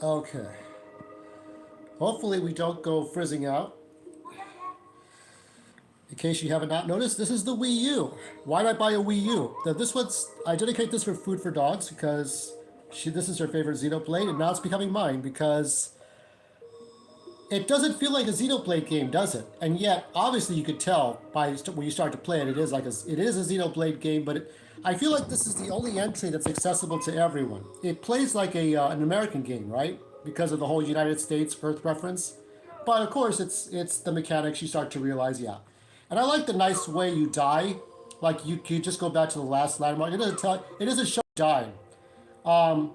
Okay. Hopefully we don't go frizzing out. In case you haven't not noticed, this is the Wii U. Why did I buy a Wii U? This one's, I dedicate this for Food for Dogs because this is her favorite Xenoblade, and now it's becoming mine because it doesn't feel like a Xenoblade game, does it? And yet, obviously, you could tell by when you start to play it, it is a Xenoblade game. But I feel like this is the only entry that's accessible to everyone. It plays like an American game, right? Because of the whole United States Earth reference. But of course, it's the mechanics you start to realize, yeah. And I like the nice way you die. Like you just go back to the last landmark. It doesn't show you die.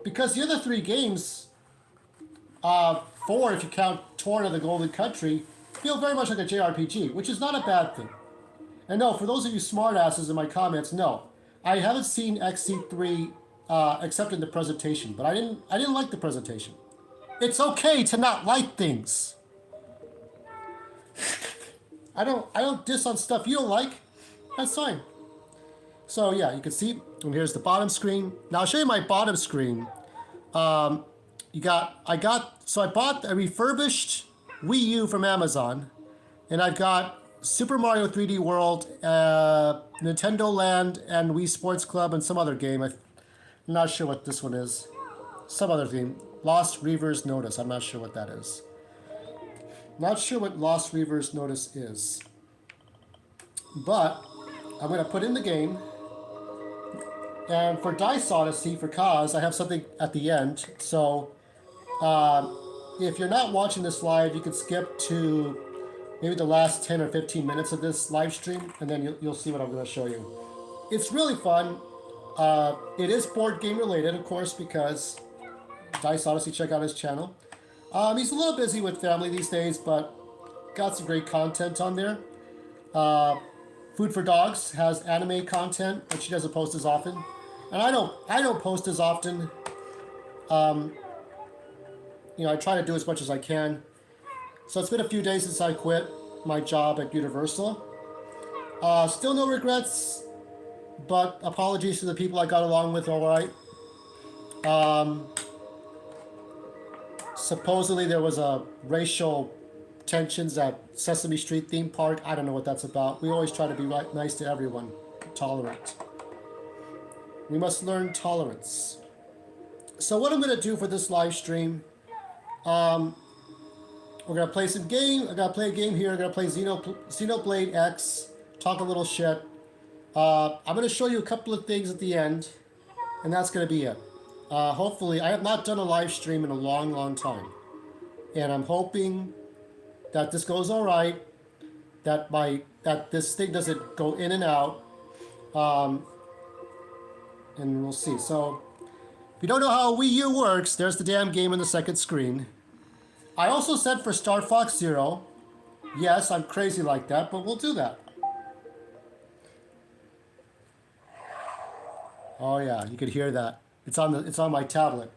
Because the other three games, four if you count Torn of the Golden Country, feel very much like a JRPG, which is not a bad thing. And no, for those of you smartasses in my comments, no, I haven't seen XC3 except in the presentation, but I didn't like the presentation. It's okay to not like things. I don't diss on stuff you don't like. That's fine. So yeah, you can see, and here's the bottom screen. Now I'll show you my bottom screen. I bought a refurbished Wii U from Amazon, and I've got Super Mario 3D World, Nintendo Land, and Wii Sports Club, and some other game. I'm not sure what this one is. Some other game. Lost Reaver's Notice. I'm not sure what that is. Not sure what Lost Reaver's Notice is. But I'm going to put in the game. And for Dice Odyssey, for Kaz, I have something at the end. So if you're not watching this live, you can skip to maybe the last 10 or 15 minutes of this live stream, and then you'll see what I'm going to show you. It's really fun. It is board game related, of course, because Dice Odyssey, check out his channel. He's a little busy with family these days, but got some great content on there. Food for Dogs has anime content, but she doesn't post as often. And I don't post as often. I try to do as much as I can. So it's been a few days since I quit my job at Universal. Still no regrets, but apologies to the people I got along with all right. Supposedly there was a racial tensions at Sesame Street theme park. I don't know what that's about. We always try to be nice to everyone, tolerant. We must learn tolerance. So what I'm going to do for this live stream, we're going to play some game. I'm going to play a game here. I'm going to play Xenoblade X, talk a little shit. I'm going to show you a couple of things at the end, and that's going to be it. Hopefully, I have not done a live stream in a long, long time. And I'm hoping that this goes all right, that this thing doesn't go in and out. And we'll see. So, if you don't know how a Wii U works, there's the damn game on the second screen. I also said for Star Fox Zero. Yes, I'm crazy like that, but we'll do that. Oh yeah, you could hear that. It's on my tablet.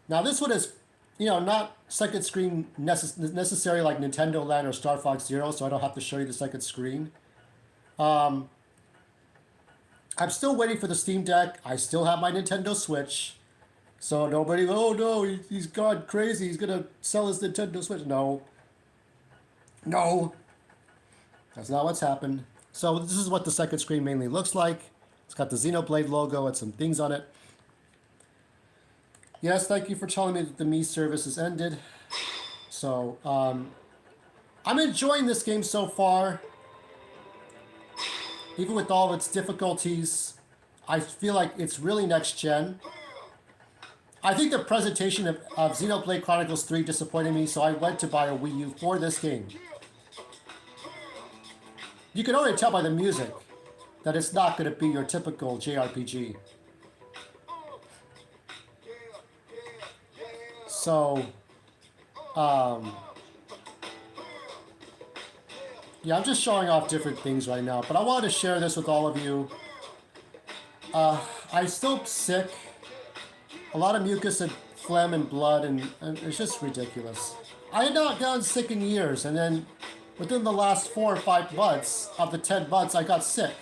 Now this one is, not second screen necessary like Nintendo Land or Star Fox Zero, so I don't have to show you the second screen. I'm still waiting for the Steam Deck. I still have my Nintendo Switch. So nobody, oh no, he's gone crazy. He's gonna sell his Nintendo Switch. No. That's not what's happened. So this is what the second screen mainly looks like. It's got the Xenoblade logo and some things on it. Yes, thank you for telling me that the Me service has ended. So, I'm enjoying this game so far. Even with all of its difficulties, I feel like it's really next gen. I think the presentation of Xenoblade Chronicles 3 disappointed me, so I went to buy a Wii U for this game. You can already tell by the music that it's not going to be your typical JRPG. So, yeah, I'm just showing off different things right now, but I wanted to share this with all of you. I'm still sick. A lot of mucus and phlegm and blood, and it's just ridiculous. I had not gotten sick in years, and then within the last 4 or 5 months, of the 10 months, I got sick.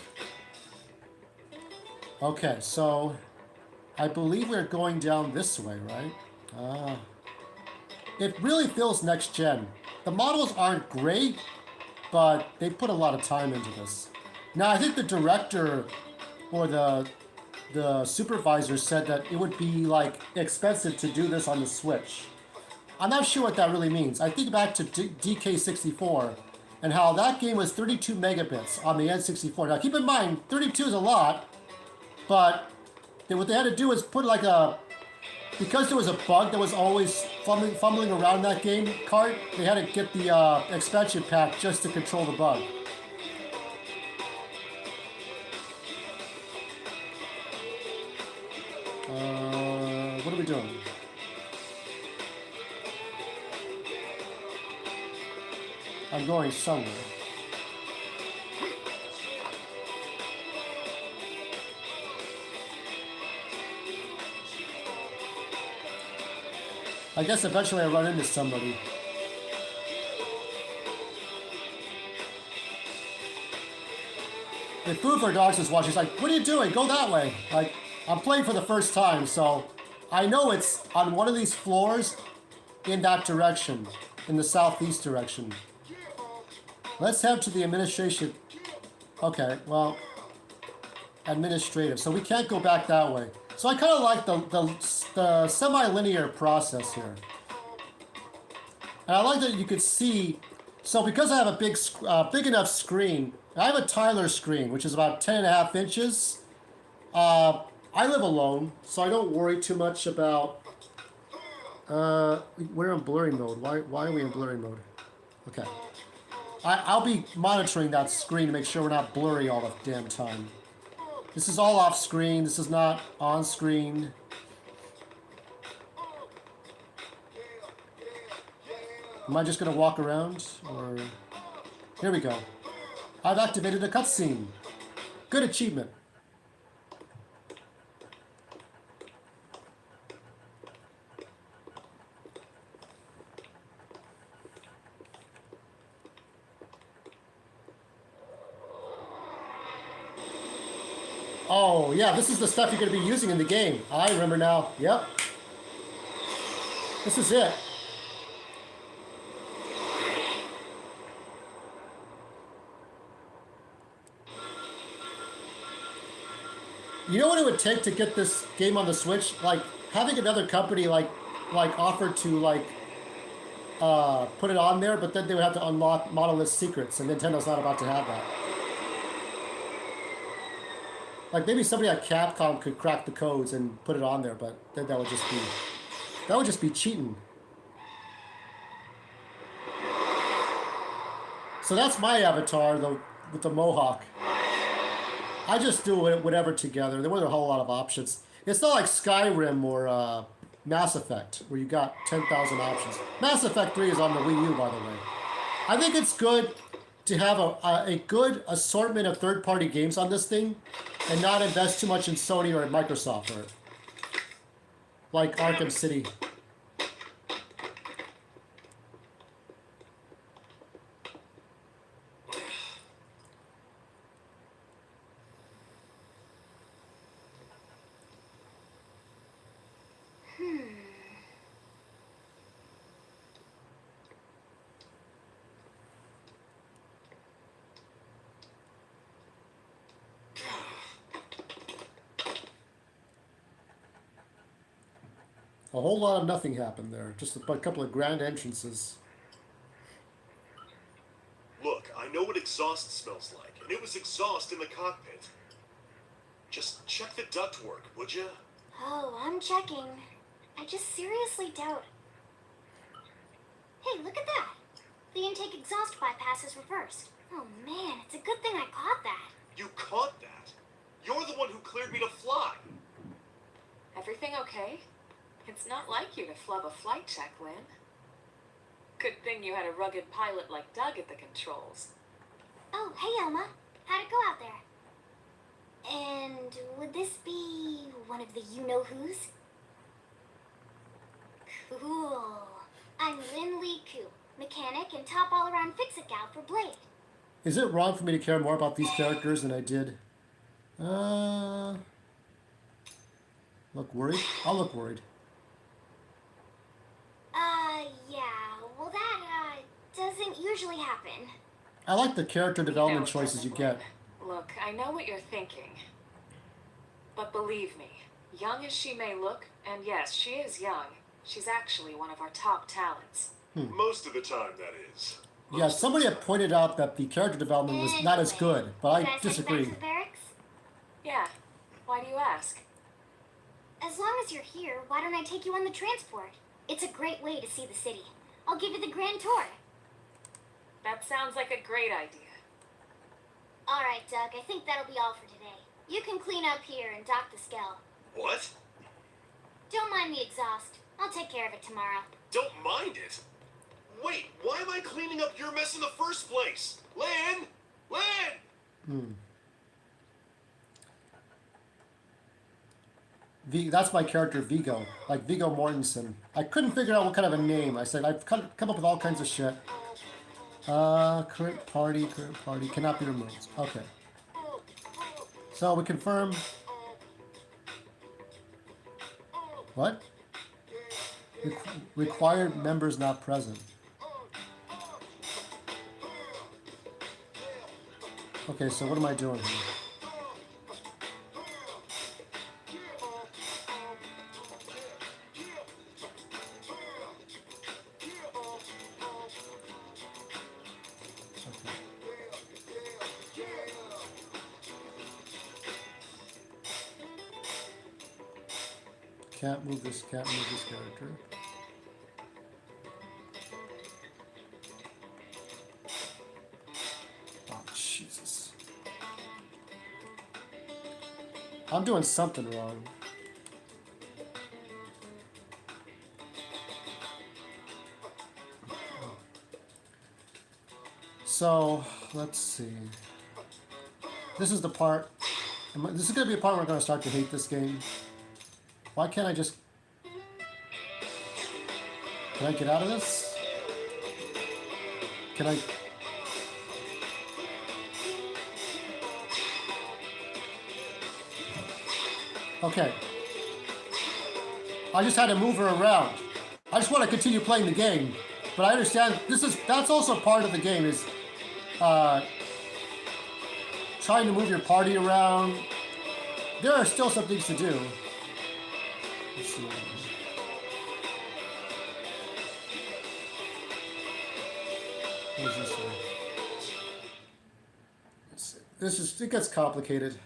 Okay, so I believe we're going down this way, right? it really feels next gen. The models aren't great, but they put a lot of time into this. Now, I think the director or the supervisor said that it would be like expensive to do this on the Switch. I'm not sure what that really means. I think back to DK64 and how that game was 32 megabits on the N64. Now, keep in mind, 32 is a lot, but what they had to do is put like a, because there was a bug that was always fumbling around that game cart, they had to get the expansion pack just to control the bug. What are we doing? I'm going somewhere. I guess eventually I run into somebody. If Food for Dogs is watching, he's like, what are you doing? Go that way. Like, I'm playing for the first time, so I know it's on one of these floors in that direction, in the southeast direction. Let's head to the administration. Okay, well, administrative. So we can't go back that way. So I kind of like the semi-linear process here. And I like that you could see, so because I have a big enough screen, I have a Tyler screen, which is about 10.5 inches. I live alone, so I don't worry too much about, we're in blurry mode. Why are we in blurry mode? Okay. I'll be monitoring that screen to make sure we're not blurry all the damn time. This is all off screen. This is not on screen. Am I just going to walk around? Or here we go. I've activated a cutscene. Good achievement. Oh, yeah, this is the stuff you're going to be using in the game. I remember now. Yep. This is it. You know what it would take to get this game on the Switch? Like, having another company, like offer to, like, put it on there, but then they would have to unlock Monolith secrets, and Nintendo's not about to have that. Like, maybe somebody at Capcom could crack the codes and put it on there, but then that would just be cheating. So that's my avatar, with the mohawk. I just do whatever together. There wasn't a whole lot of options. It's not like Skyrim or Mass Effect, where you got 10,000 options. Mass Effect 3 is on the Wii U, by the way. I think it's good to have a good assortment of third-party games on this thing and not invest too much in Sony or Microsoft, or like Arkham City. A whole lot of nothing happened there. Just a couple of grand entrances. Look, I know what exhaust smells like, and it was exhaust in the cockpit. Just check the ductwork, would you? Oh, I'm checking. I just seriously doubt. Hey, look at that! The intake exhaust bypass is reversed. Oh man, it's a good thing I caught that. You caught that? You're the one who cleared me to fly. Everything okay? It's not like you to flub a flight check, Lynn. Good thing you had a rugged pilot like Doug at the controls. Oh, hey Elma. How'd it go out there? And would this be one of the you-know-who's? Cool. I'm Lynn Lee Koo, mechanic and top all-around fix-it gal for Blade. Is it wrong for me to care more about these characters than I did? Look worried? I'll look worried. usually happen. I like the character development No, it choices you doesn't, get. Lynn. Look, I know what you're thinking. But believe me, young as she may look, and yes, she is young, she's actually one of our top talents. Most of the time, that is. Yeah, somebody had pointed out that the character development was not as good, but You I guys disagree. heading back to the barracks? Yeah, why do you ask? As long as you're here, why don't I take you on the transport? It's a great way to see the city. I'll give you the grand tour. That sounds like a great idea. All right, Doug, I think that'll be all for today. You can clean up here and dock the Skell. What? Don't mind the exhaust. I'll take care of it tomorrow. Don't mind it? Wait, why am I cleaning up your mess in the first place? Lan! Lan! That's my character, Vigo. Like Viggo Mortensen. I couldn't figure out what kind of a name. I said, I've come up with all kinds of shit. Current party cannot be removed. Okay. So we confirm. What? Required members not present. Okay, so what am I doing here? Can't move this character. Oh, Jesus. I'm doing something wrong. So, let's see. This is the part. This is going to be a part where I'm going to start to hate this game. Why can't I just... Can I get out of this? Can I... Okay. I just had to move her around. I just want to continue playing the game. But I understand that's also part of the game is trying to move your party around. There are still some things to do. Let's see. What is this one? Let's see. It gets complicated.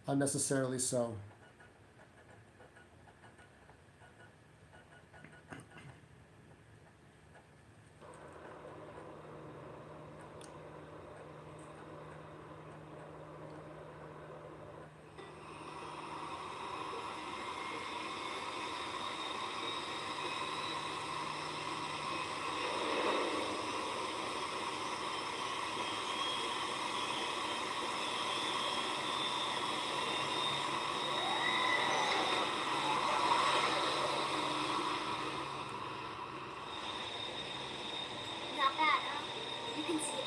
Unnecessarily so. Not bad, huh? You can see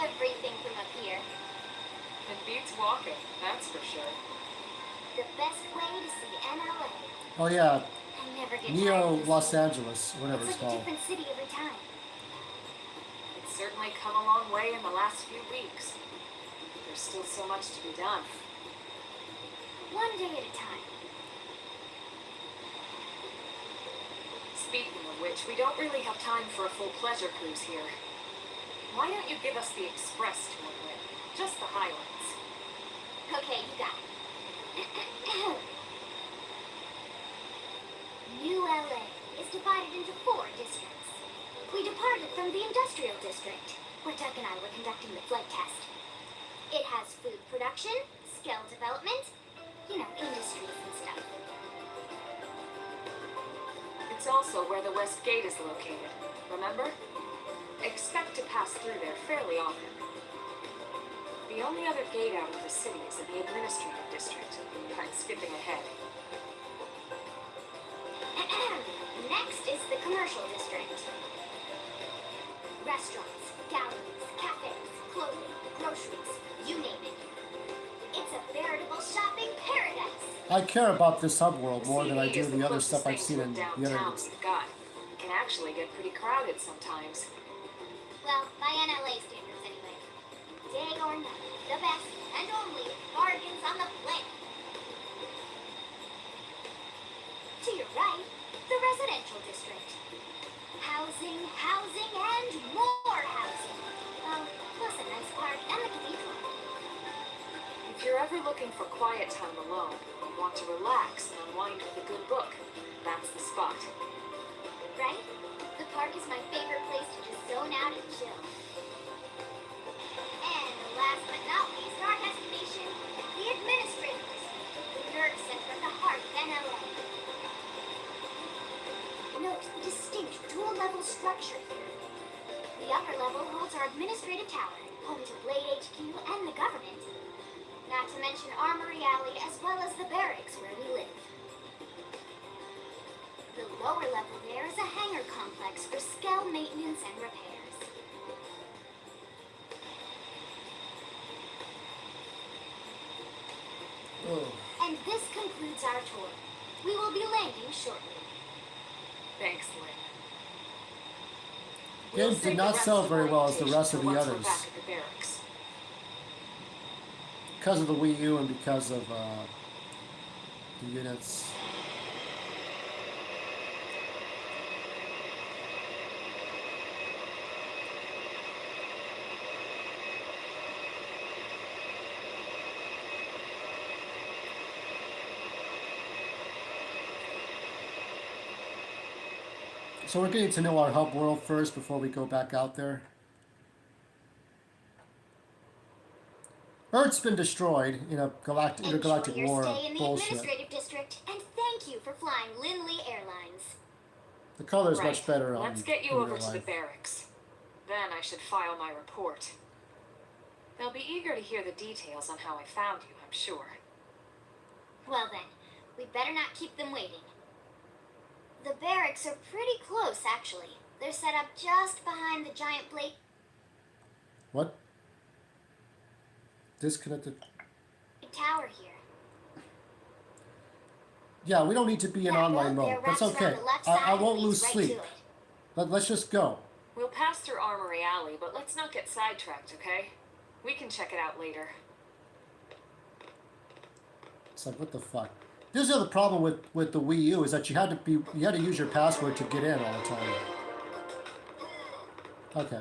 everything from up here. It beats walking, that's for sure. The best way to see NLA. Oh yeah, I never get Neo tired of this Los city. Angeles, whatever It's it's like a called. different city every time. It's certainly come a long way in the last few weeks. There's still so much to be done. One day at a time. Speaking of which, we don't really have time for a full pleasure cruise here. Why don't you give us the express tour, Lynn? Just the highlights. Okay, you got it. New LA is divided into 4 districts. We departed from the industrial district, where Tuck and I were conducting the flight test. It has food production, skill development, industries and stuff. It's also where the West Gate is located, remember? Expect to pass through there fairly often. The only other gate out of the city is in the administrative district. I'm skipping ahead. Next is the commercial district. Restaurants, galleries, cafes, clothing, groceries, you name it. It's a veritable shopping paradise. I care about this subworld more than I CD do is the other closest stuff I've thing seen to in a the downtown other. we've got. It can actually get pretty crowded sometimes. Well, by NLA standards anyway. Day or night, the best and only bargains on the planet. To your right, the residential district. Housing, housing, and more housing. Oh, plus a nice park and the cathedral. If you're ever looking for quiet time alone, and want to relax and unwind with a good book, that's the spot. Right? The park is my favorite place to just zone out and chill. And last but not least, our destination, the administrative district, the nerve center of the heart of NLA. Note the distinct dual-level structure here. The upper level holds our administrative tower, home to Blade HQ and the government. Not to mention Armory Alley as well as the Barracks where we live. The lower level there is a hangar complex for Skell maintenance and repairs. Oh. And this concludes our tour. We will be landing shortly. Thanks, Lynn. Games did not sell very well as the rest of the Once we're others. back at the barracks. Because of the Wii U and because of the units. So we're getting to know our hub world first before we go back out there. Earth's been destroyed in a intergalactic Enjoy your war stay in of the bullshit. administrative district, and thank you for flying Lindley Airlines. The color is Right. much better on Let's get you in over real to the life. barracks. Then I should file my report. They'll be eager to hear the details on how I found you, I'm sure. Well then, we better not keep them waiting. The barracks are pretty close, actually. They're set up just behind the giant blade What? Disconnected. tower here. Yeah, we don't need to be in That online road there mode. That's wraps okay. around the left I side won't and lose leads right sleep. to it. Let's just go. We'll pass through Armory Alley, but let's not get sidetracked, okay? We can check it out later. It's like, what the fuck? This is the problem with the Wii U is that you had to use your password to get in all the time. Okay.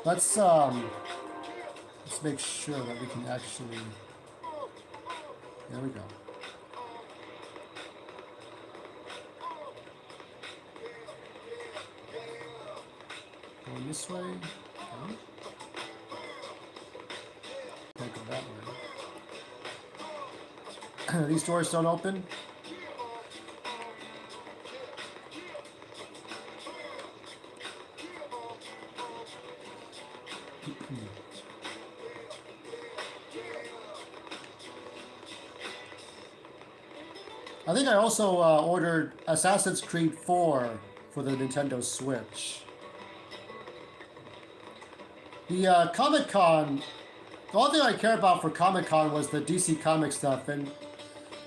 Let's make sure that we can actually. There we go. Going this way. Okay. Can't go that way. These doors don't open. I think I also ordered Assassin's Creed 4 for the Nintendo Switch. The Comic-Con, the only thing I care about for Comic-Con was the DC Comics stuff, and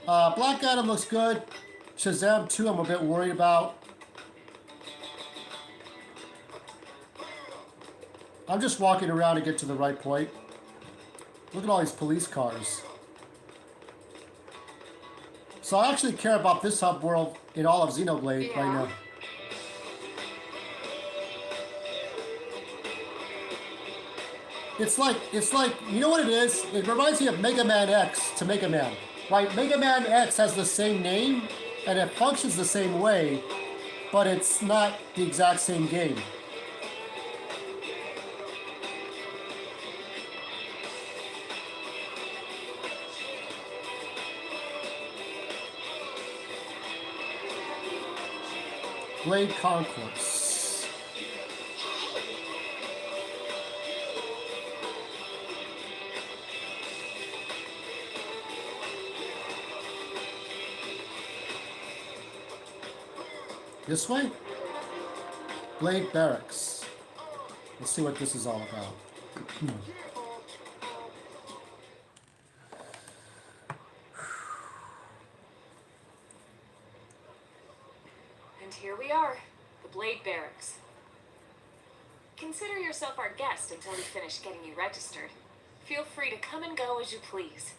Black Adam looks good. Shazam 2 I'm a bit worried about. I'm just walking around to get to the right point. Look at all these police cars. So I actually care about this hub world in all of Xenoblade right now. It's like, you know what it is? It reminds me of Mega Man X to Mega Man. Right? Mega Man X has the same name, and it functions the same way, but it's not the exact same game. Blade Concourse. This way? Blade Barracks. Let's see what this is all about. And here we are, the Blade Barracks. Consider yourself our guest until we finish getting you registered. Feel free to come and go as you please.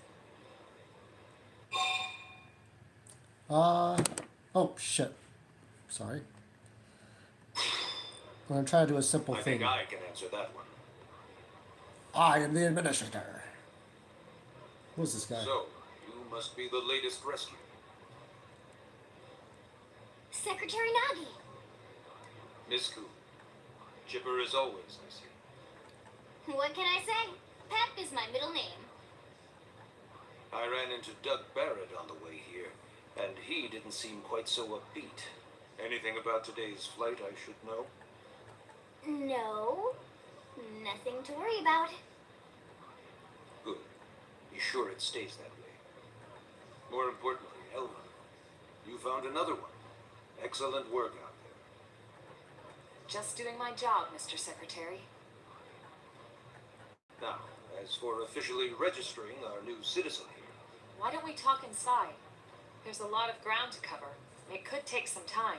Oh, shit. Sorry. I'm going to try to do a simple I thing. think I can answer that one. I am the administrator. Who's this guy? So, you must be the latest rescue. Secretary Nagi. Miss Ku. Chipper as always, I see. What can I say? Pep is my middle name. I ran into Doug Barrett on the way here, and he didn't seem quite so upbeat. Anything about today's flight I should know? No, nothing to worry about. Good. Be sure it stays that way. More importantly, Elma, you found another one. Excellent work out there. Just doing my job, Mr. Secretary. Now, as for officially registering our new citizen here, Why don't we talk inside? There's a lot of ground to cover. It could take some time.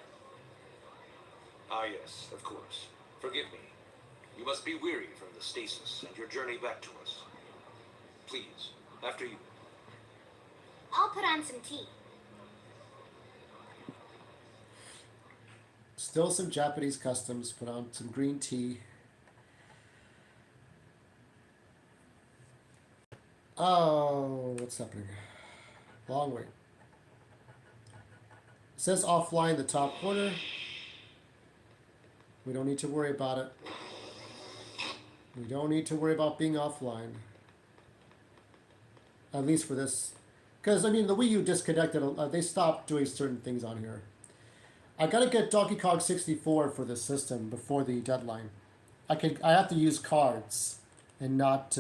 ah yes, of course. Forgive me. You must be weary from the stasis and your journey back to us. Please, after you. I'll put on some tea. Still some Japanese customs. Put on some green tea. Oh, what's happening? Long wait. It says offline in the top corner. We don't need to worry about it. We don't need to worry about being offline. At least for this. Because, I mean, the Wii U disconnected. They stopped doing certain things on here. I gotta get Donkey Kong 64 for this system before the deadline. I have to use cards and not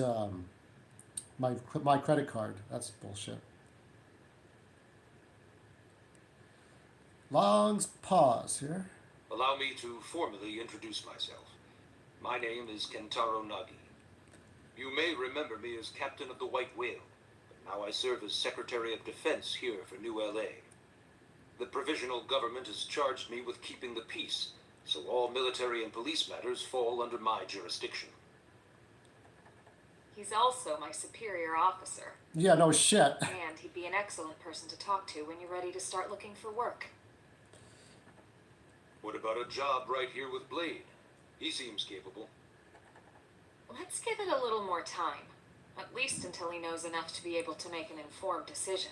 my credit card. That's bullshit. Long pause here. Allow me to formally introduce myself. My name is Kentaro Nagi. You may remember me as Captain of the White Whale, but now I serve as Secretary of Defense here for New LA. The provisional government has charged me with keeping the peace, so all military and police matters fall under my jurisdiction. He's also my superior officer, Yeah, no shit. and he'd be an excellent person to talk to when you're ready to start looking for work. What about a job right here with Blade? He seems capable. Let's give it a little more time, at least until he knows enough to be able to make an informed decision.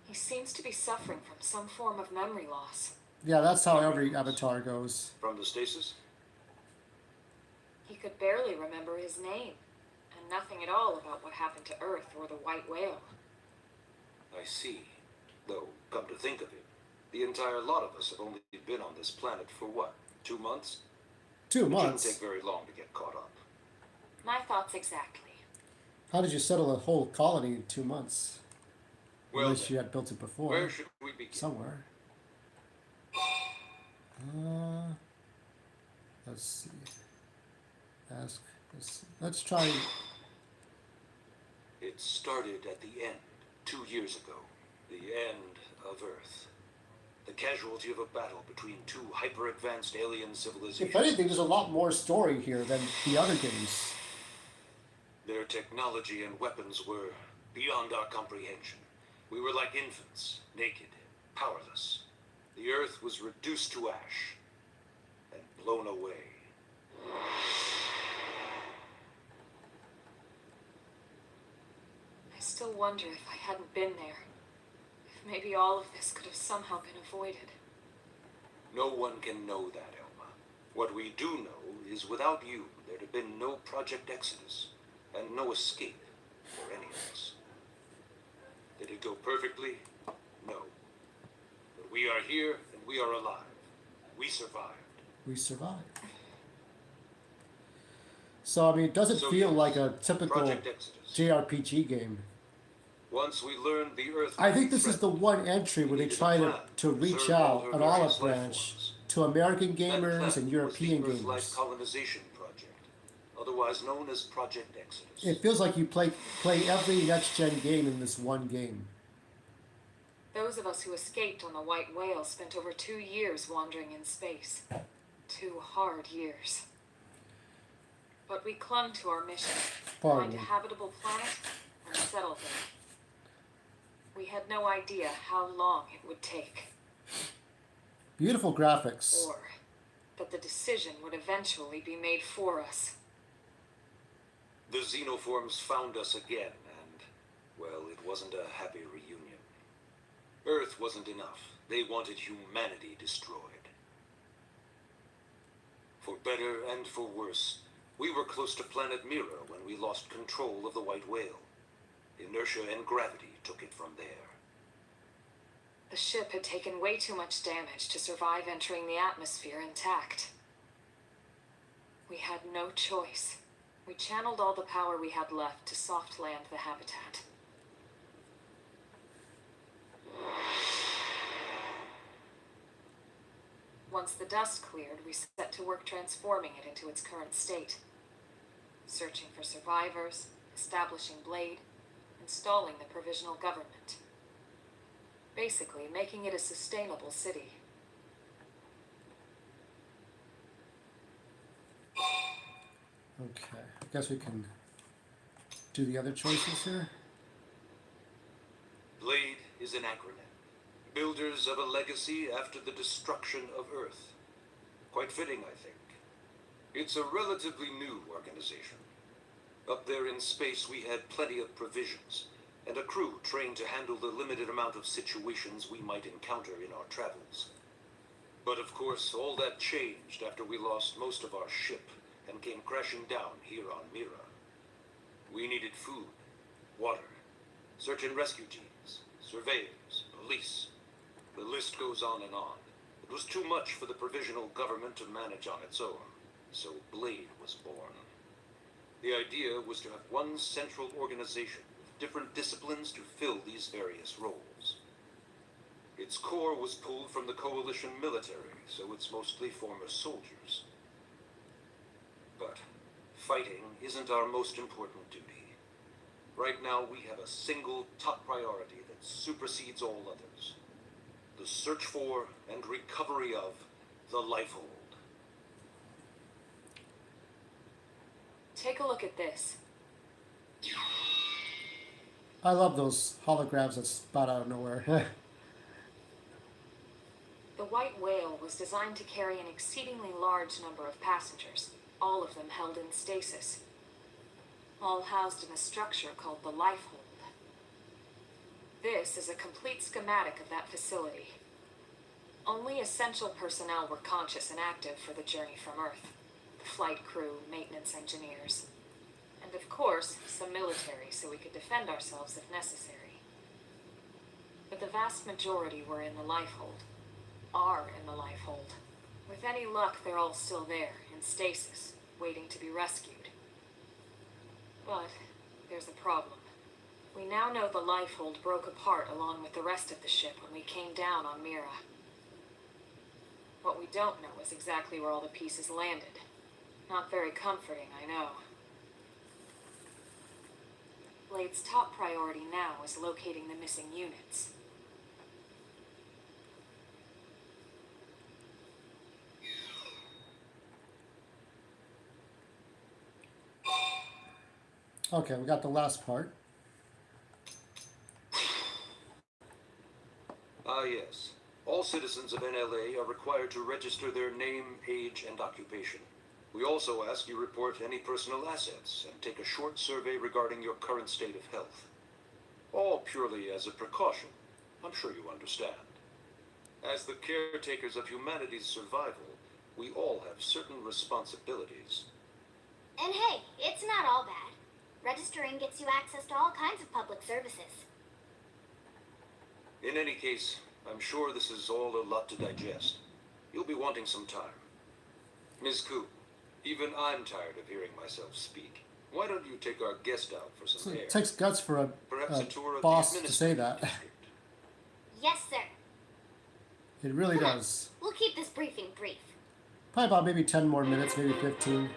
He seems to be suffering from some form of memory loss. Yeah, that's how every avatar goes. From the stasis? He could barely remember his name, and nothing at all about what happened to Earth or the White Whale. I see. Though, come to think of it, the entire lot of us have only been on this planet for what, 2 months? 2 It months. shouldn't take very long to get caught up. My thoughts exactly. How did you settle a whole colony in 2 months? Well, Unless then, you had built it before. where should we begin? Somewhere. Let's see. Let's try. It started at the end, 2 years ago. The end of Earth. The casualty of a battle between two hyper-advanced alien civilizations. If anything, there's a lot more story here than the other games. Their technology and weapons were beyond our comprehension. We were like infants, naked, powerless. The Earth was reduced to ash and blown away. I still wonder if I hadn't been there. If maybe all of this could have somehow been avoided. No one can know that, Elma. What we do know is without you, there'd have been no Project Exodus, and no escape for any of us. Did it go perfectly? No. But we are here, and we are alive. We survived. We survived. So, I mean, it doesn't So, feel yes, like a typical Project Exodus. JRPG game. Once we learned the Earth... I think this is the one entry where they try to reach out an olive branch to American gamers and European Earth-like gamers. colonization project, otherwise known as Project Exodus. It feels like you play every next-gen game in this one game. Those of us who escaped on the White Whale spent over 2 years wandering in space. 2 hard years. But we clung to our mission. Pardon Find a me. habitable planet and settle there. We had no idea how long it would take. Beautiful graphics. Or that the decision would eventually be made for us. The xenoforms found us again, and, well, it wasn't a happy reunion. Earth wasn't enough. They wanted humanity destroyed. For better and for worse, we were close to planet Mira when we lost control of the White Whale. Inertia and gravity took it from there. The ship had taken way too much damage to survive entering the atmosphere intact. We had no choice. We channeled all the power we had left to soft land the habitat. Once the dust cleared, we set to work transforming it into its current state. Searching for survivors, establishing Blade, installing the provisional government. Basically, making it a sustainable city. Okay, I guess we can do the other choices here. Blade is an acronym. Builders of a legacy after the destruction of Earth. Quite fitting, I think. It's a relatively new organization. Up there in space, we had plenty of provisions, and a crew trained to handle the limited amount of situations we might encounter in our travels. But of course, all that changed after we lost most of our ship and came crashing down here on Mira. We needed food, water, search and rescue teams, surveyors, police. The list goes on and on. It was too much for the provisional government to manage on its own, so Blade was born. The idea was to have one central organization with different disciplines to fill these various roles. Its core was pulled from the Coalition military, so it's mostly former soldiers. But fighting isn't our most important duty. Right now we have a single top priority that supersedes all others. The search for and recovery of the Lifehold. Take a look at this. I love those holograms that spout out of nowhere. The White Whale was designed to carry an exceedingly large number of passengers, all of them held in stasis. All housed in a structure called the Lifehold. This is a complete schematic of that facility. Only essential personnel were conscious and active for the journey from Earth. The flight crew, maintenance engineers, and of course, some military so we could defend ourselves if necessary. But the vast majority were in the Lifehold. Are in the Lifehold. With any luck, they're all still there, in stasis, waiting to be rescued. But there's a problem. We now know the Lifehold broke apart along with the rest of the ship when we came down on Mira. What we don't know is exactly where all the pieces landed. Not very comforting, I know. Blade's top priority now is locating the missing units. Okay, we got the last part. Ah, yes. All citizens of NLA are required to register their name, age, and occupation. We also ask you report any personal assets and take a short survey regarding your current state of health. All purely as a precaution. I'm sure you understand. As the caretakers of humanity's survival, we all have certain responsibilities. And hey, it's not all bad. Registering gets you access to all kinds of public services. In any case, I'm sure this is all a lot to digest. You'll be wanting some time. Ms. Koo, even I'm tired of hearing myself speak. Why don't you take our guest out for some air? It takes guts for Perhaps a a tour of boss the to say that. administrative district. Yes, sir. It really Come on, does. we'll keep this briefing brief. Probably about maybe 10 more minutes, maybe 15.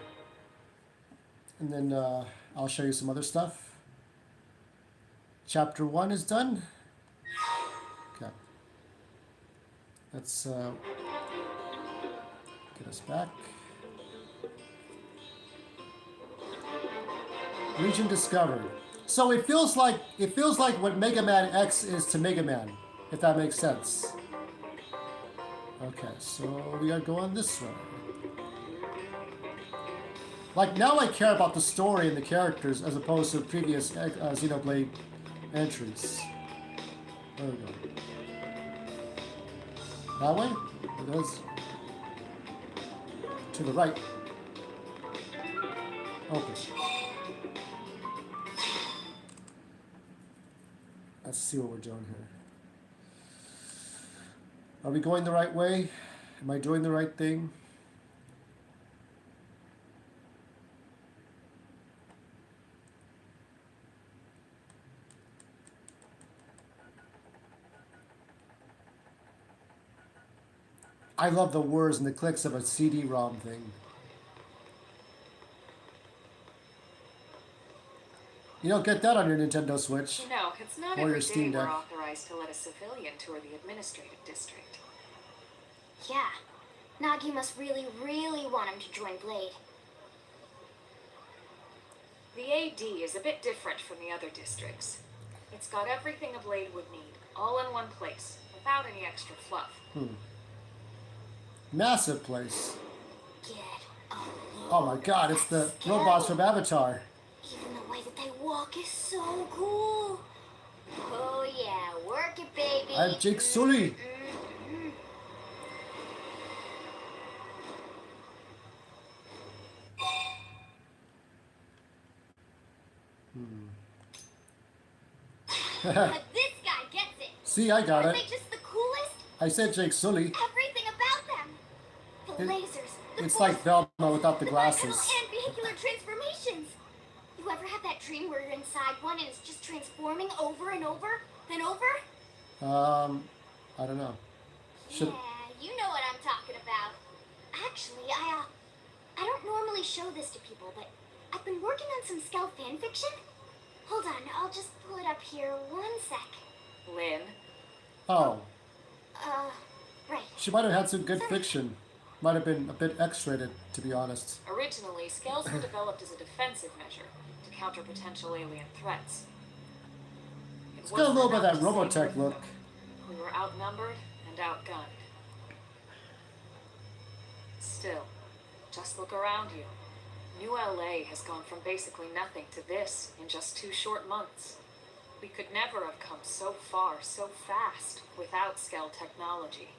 And then I'll show you some other stuff. Chapter 1 is done. Okay. Let's get us back. Region discovered. So it feels like what Mega Man X is to Mega Man, if that makes sense. Okay, so we are going this way. Like, now I care about the story and the characters as opposed to previous Xenoblade entries. There we go. That way? It goes to the right. Open. Let's see what we're doing here. Are we going the right way? Am I doing the right thing? I love the whirs and the clicks of a CD-ROM thing. You don't get that on your Nintendo Switch. No, it's not Or your every Steam day we're Deck. authorized to let a civilian tour the administrative district. Yeah. Nagi must really, really want him to join Blade. The AD is a bit different from the other districts. It's got everything a Blade would need, all in one place, without any extra fluff. Massive place. Get Oh my god, it's the robots from Avatar. Even the way that they walk is so cool. Oh yeah, work it, baby. I'm Jake Sully. But this guy gets it. See, I got Aren't it. they just the coolest? I said Jake Sully. Everything about them. The lasers, the It's force, like Velma without the the glasses. bipedal and vehicular transformations. You ever have that dream where you're inside one and it's just transforming over and over, then over? I don't know. Should Yeah, you know what I'm talking about. Actually, I don't normally show this to people, but I've been working on some Scout fan fiction. Hold on, I'll just pull it up here. 1 sec. Lynn, Oh, Right. she might have had some good fiction. Might have been a bit X-rated, to be honest. originally, scales were developed as a defensive measure to counter potential alien threats. It's got a little bit of that Robotech look. We were outnumbered and outgunned. Still, just look around you. New LA has gone from basically nothing to this in just 2 short months. We could never have come so far so fast without Skell technology.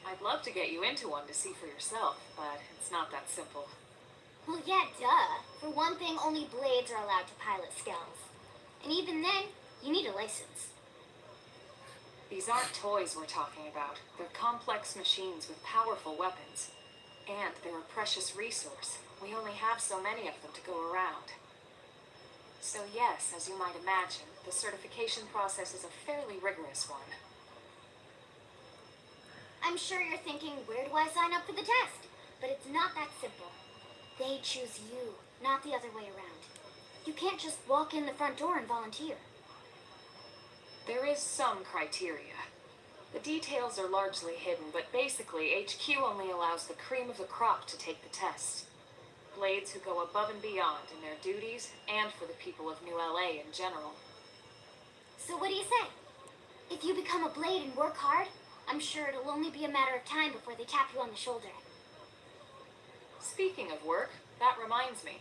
I'd love to get you into one to see for yourself, but it's not that simple. Well, yeah, duh. For one thing, only Blades are allowed to pilot Skells. And even then, you need a license. These aren't toys we're talking about. They're complex machines with powerful weapons. And they're a precious resource. We only have so many of them to go around. So yes, as you might imagine, the certification process is a fairly rigorous one. I'm sure you're thinking, where do I sign up for the test? But it's not that simple. They choose you, not the other way around. You can't just walk in the front door and volunteer. There is some criteria. The details are largely hidden, but basically HQ only allows the cream of the crop to take the test. Blades who go above and beyond in their duties and for the people of New LA in general. So what do you say? If you become a Blade and work hard, I'm sure it'll only be a matter of time before they tap you on the shoulder. Speaking of work, that reminds me.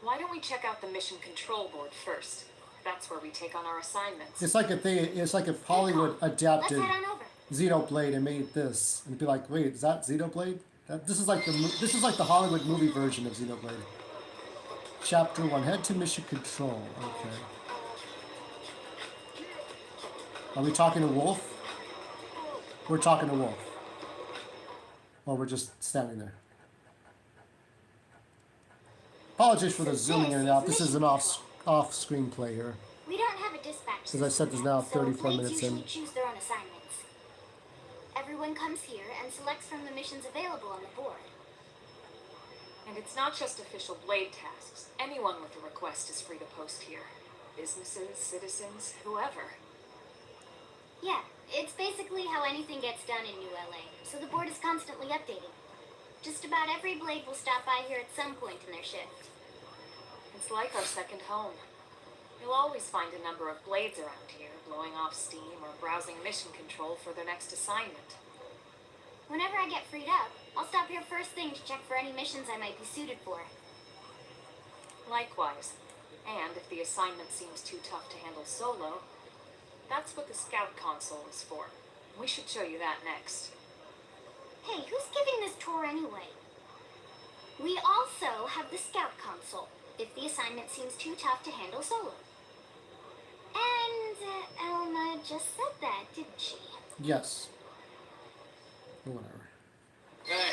Why don't we check out the mission control board first? That's where we take on our assignments. It's like if Hollywood adapted Let's head on over. Xenoblade and made this, and it'd be like, wait, is that Xenoblade? This is like the Hollywood movie version of Xenoblade. Chapter 1, head to mission control. Okay. Are we talking to Wolf? We're talking to Wolf. Or we're just standing there. Apologies for the zooming in and out. This is an off-screen play here. We don't have a dispatch. As I said, there's now so 34 Blades minutes in. usually choose their own assignments. Everyone comes here and selects from the missions available on the board. And it's not just official Blade tasks. Anyone with a request is free to post here. Businesses, citizens, whoever. Yeah, it's basically how anything gets done in New LA, so the board is constantly updating. Just about every Blade will stop by here at some point in their shift. It's like our second home. You'll always find a number of Blades around here, blowing off steam or browsing mission control for their next assignment. Whenever I get freed up, I'll stop here first thing to check for any missions I might be suited for. Likewise. And if the assignment seems too tough to handle solo, that's what the Scout console is for. We should show you that next. Hey, who's giving this tour anyway? We also have the Scout console, if the assignment seems too tough to handle solo. And Elma just said that, didn't she? Yes. Whatever. Hey!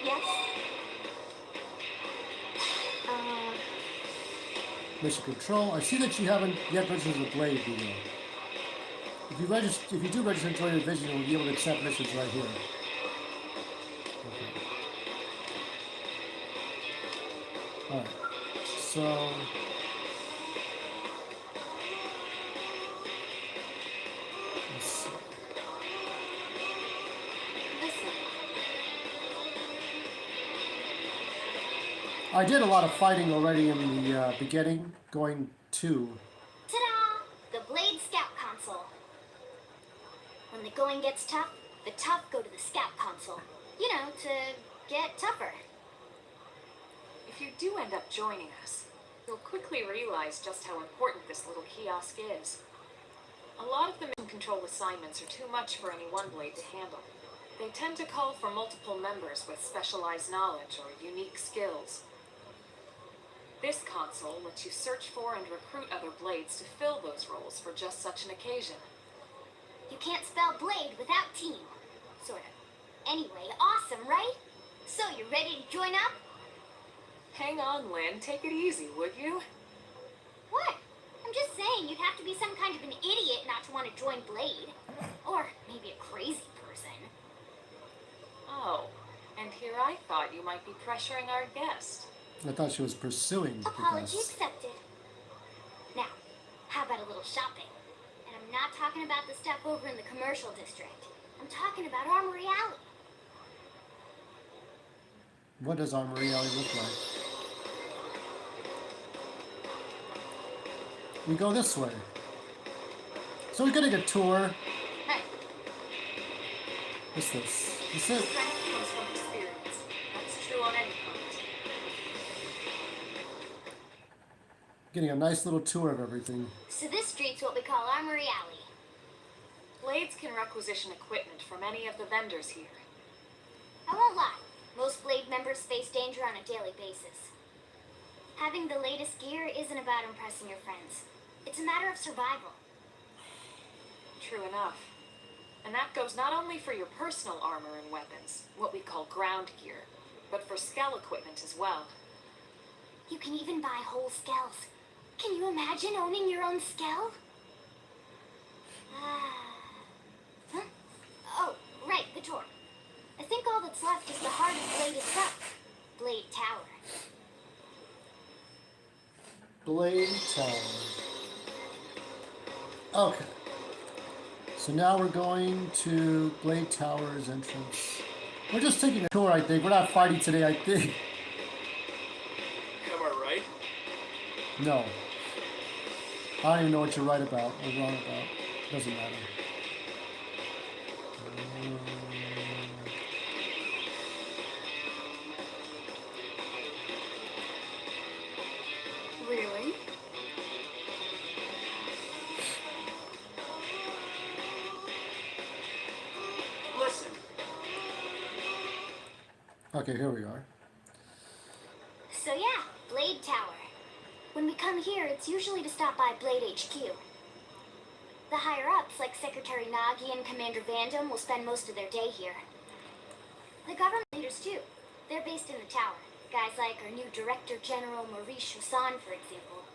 Yes? Mission control. I see that you haven't yet registered the Blade, do you? If you do register and join the division, you'll be able to accept missions right here. Okay. Alright. So let's see. Listen, I did a lot of fighting already in the beginning, going to. ta-da! The Blade Scout console. When the going gets tough, the tough go to the Scout console. You know, to get tougher. If you do end up joining us, you'll quickly realize just how important this little kiosk is. A lot of the mission control assignments are too much for any one Blade to handle. They tend to call for multiple members with specialized knowledge or unique skills. This console lets you search for and recruit other Blades to fill those roles for just such an occasion. You can't spell Blade without team. Sort of. Anyway, awesome, right? So, you ready to join up? Hang on, Lynn. Take it easy, would you? What? I'm just saying, you'd have to be some kind of an idiot not to want to join Blade. Or maybe a crazy person. Oh, and here I thought you might be pressuring our guest. I thought she was pursuing Apology because accepted. Now, how about a little shopping? And I'm not talking about the stuff over in the commercial district. I'm talking about Armory Alley. what does Armory Alley look like? We go this way. So we're getting a tour. Hey, What's this? Is it? Strength comes from experience. That's true on any front. Getting a nice little tour of everything. so this street's what we call Armory Alley. Blades can requisition equipment from any of the vendors here. I won't lie, most Blade members face danger on a daily basis. Having the latest gear isn't about impressing your friends. It's a matter of survival. True enough. And that goes not only for your personal armor and weapons, what we call ground gear, but for Skell equipment as well. You can even buy whole skells. Can you imagine owning your own skell? Huh? Oh, right, the tour. I think all that's left is the heart of Blade itself. Blade Tower. Blade Tower. Okay. So now we're going to Blade Tower's entrance. We're just taking a tour, I think. We're not fighting today, I think. Am I right? No. I don't even know what you're right about or wrong about. Doesn't matter. Really? Listen, Okay, here we are. So yeah, Blade Tower. When we come here, it's usually to stop by Blade HQ. The higher-ups, like Secretary Nagi and Commander Vandom, will spend most of their day here. The government leaders, too. They're based in the tower. Guys like our new Director General Maurice Chussan, for example.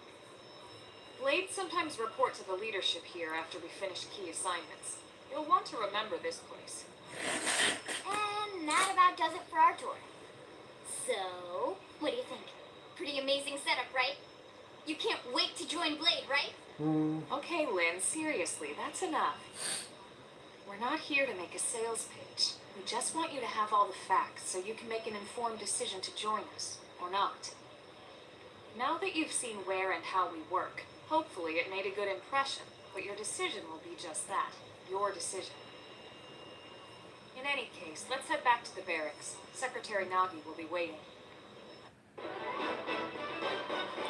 Blades sometimes report to the leadership here after we finish key assignments. You'll want to remember this place. And And that about does it for our tour. So, what do you think? Pretty amazing setup, right? You can't wait to join Blade, right? Okay, Lynn, seriously, that's enough. We're not here to make a sales pitch. We just want you to have all the facts so you can make an informed decision to join us, or not. Now that you've seen where and how we work, hopefully it made a good impression, but your decision will be just that, your decision. In any case, let's head back to the barracks. Secretary Nagi will be waiting.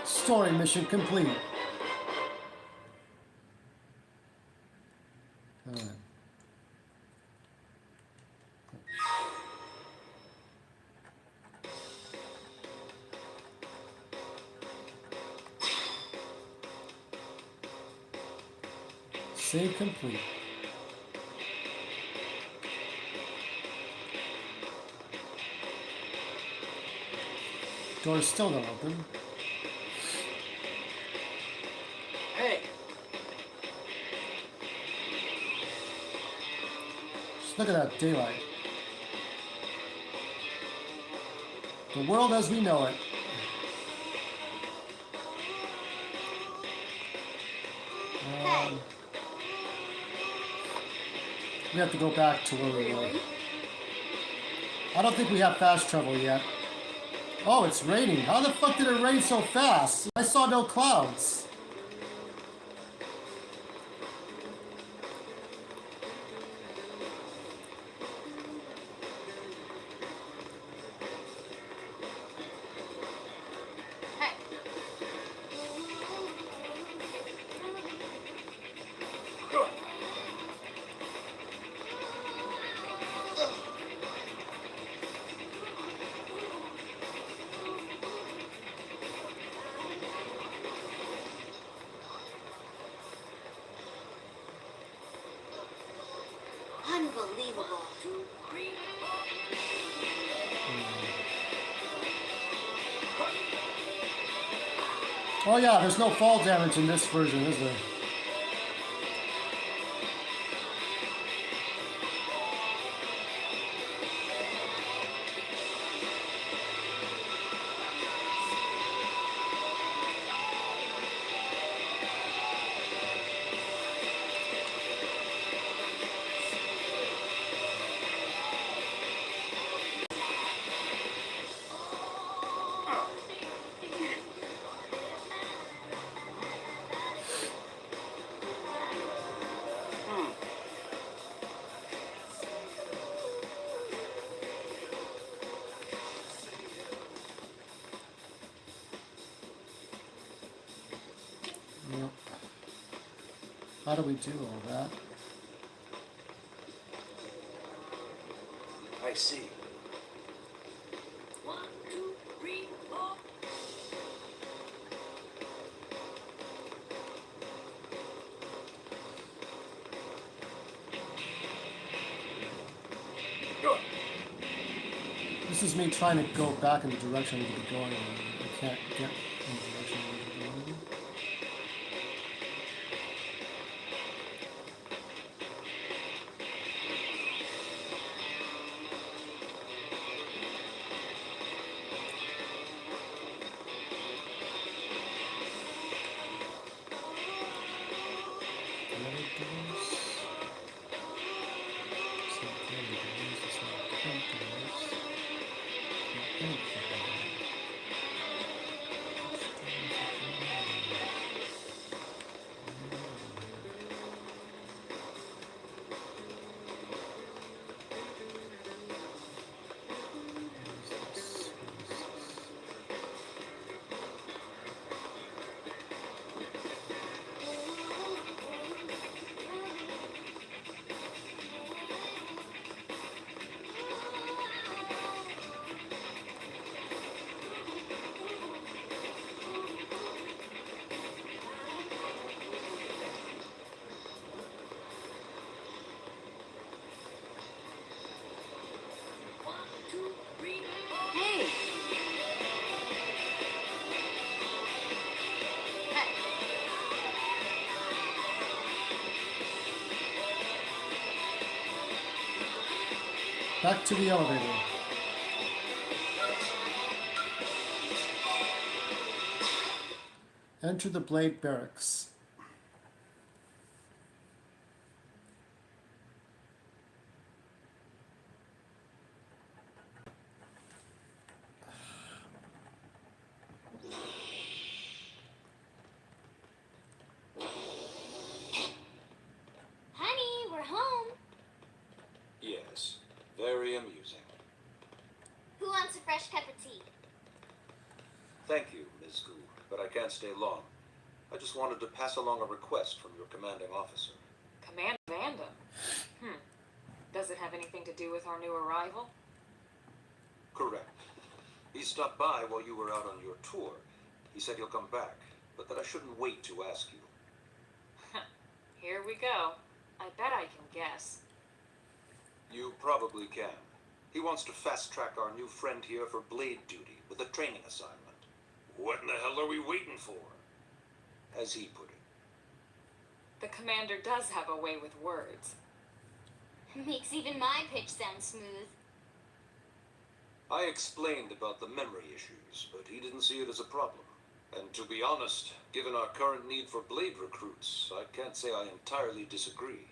Story mission complete. Alright. Save complete. Door's still not open. Hey, Just look at that daylight. The world as we know it. We have to go back to where we were. I don't think we have fast travel yet. Oh, it's raining. How the fuck did it rain so fast? I saw no clouds. Hey, Unbelievable. Oh yeah, there's no fall damage in this version, is there? Yep. How do we do all that? I see. This is me trying to go back in the direction I need to be going in. I can't get in the direction I need to be going in. Back to the elevator. Enter the Blade Barracks. Honey, we're home. Yes, very amusing. Who wants a fresh cup of tea? Thank you, Ms. Gu, but I can't stay long. I just wanted to pass along a request from your commanding officer. Command Vanda. Does it have anything to do with our new arrival? Correct. He stopped by while you were out on your tour. He said he'll come back, but that I shouldn't wait to ask you. Here we go. I bet I can guess. You probably can. He wants to fast-track our new friend here for blade duty with a training assignment. What in the hell are we waiting for? As he put it. The commander does have a way with words. Makes even my pitch sound smooth. I explained about the memory issues, but he didn't see it as a problem. And to be honest, given our current need for blade recruits, I can't say I entirely disagree.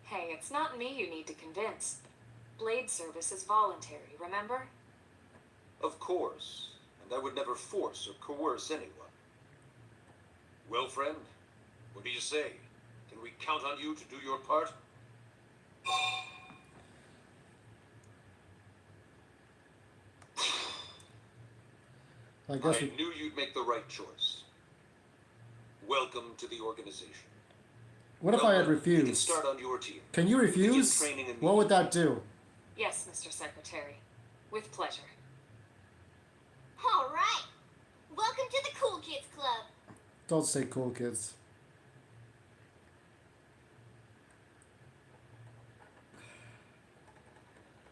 Hey, it's not me you need to convince. Blade service is voluntary, remember? Of course, and I would never force or coerce anyone. Well, friend, what do you say? Can we count on you to do your part? I guess I knew you'd make the right choice. Welcome to the organization. what if I had You can refused? start on your team. Can you refuse? training immediately. What would that do? Yes, Mr. Secretary. With pleasure. All right. Welcome to the Cool Kids Club. Don't say cool kids.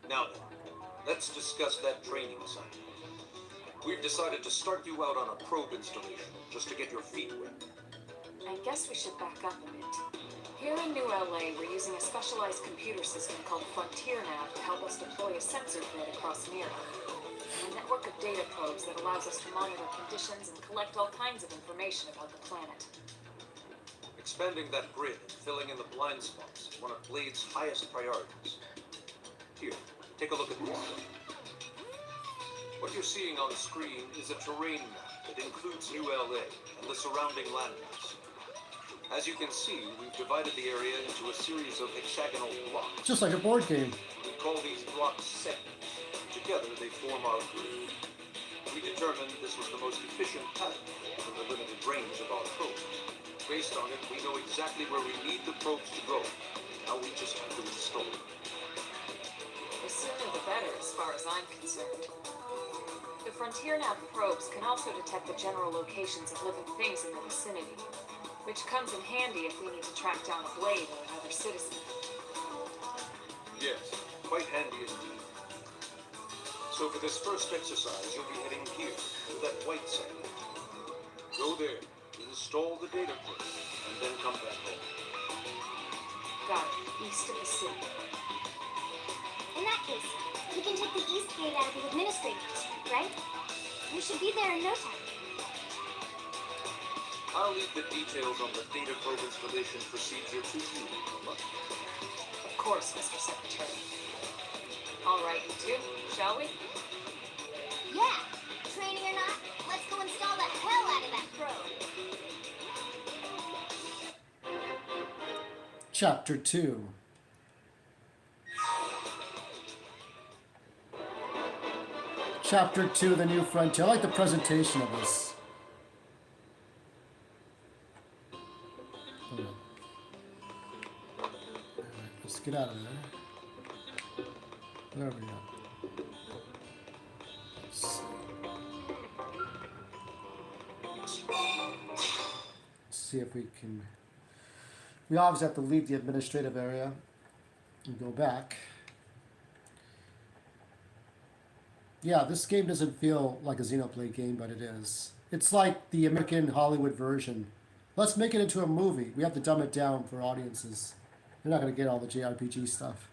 Now then, let's discuss that training assignment. We've decided to start you out on a probe installation, just to get your feet wet. I guess we should back up a bit. Here in New LA, we're using a specialized computer system called Frontier Nav to help us deploy a sensor grid across Mira. A network of data probes that allows us to monitor conditions and collect all kinds of information about the planet. Expanding that grid and filling in the blind spots is one of Blade's highest priorities. Here, take a look at this. What you're seeing on the screen is a terrain map that includes New LA and the surrounding landmass. As you can see, we've divided the area into a series of hexagonal blocks. Just like a board game. We call these blocks segments. Together, they form our grid. We determined this was the most efficient path given the limited range of our probes. Based on it, we know exactly where we need the probes to go. Now we just have to install them. The sooner the better, as far as I'm concerned. The Frontier Nav probes can also detect the general locations of living things in the vicinity, which comes in handy if we need to track down a blade or another citizen. Yes, quite handy indeed. So for this first exercise, you'll be heading here, to that white segment. Go there, install the data probe, and then come back home. Got it. East of the city. In that case, we can take the east gate out of the administrative district, right? We should be there in no time. I'll leave the details on the data probe installation procedure to you, Mama. Of course, Mr. Secretary. All right, you two, shall we? Yeah. Training or not, let's go install the hell out of that probe. Chapter 2. Chapter 2, The New Frontier. I like the presentation of this. Hold on. Alright, let's get out of there. There we go. Let's see. Let's see if we can... We obviously have to leave the administrative area and go back. Yeah, this game doesn't feel like a Xenoblade game, but it is. It's like the American Hollywood version. Let's make it into a movie. We have to dumb it down for audiences. They're not going to get all the JRPG stuff.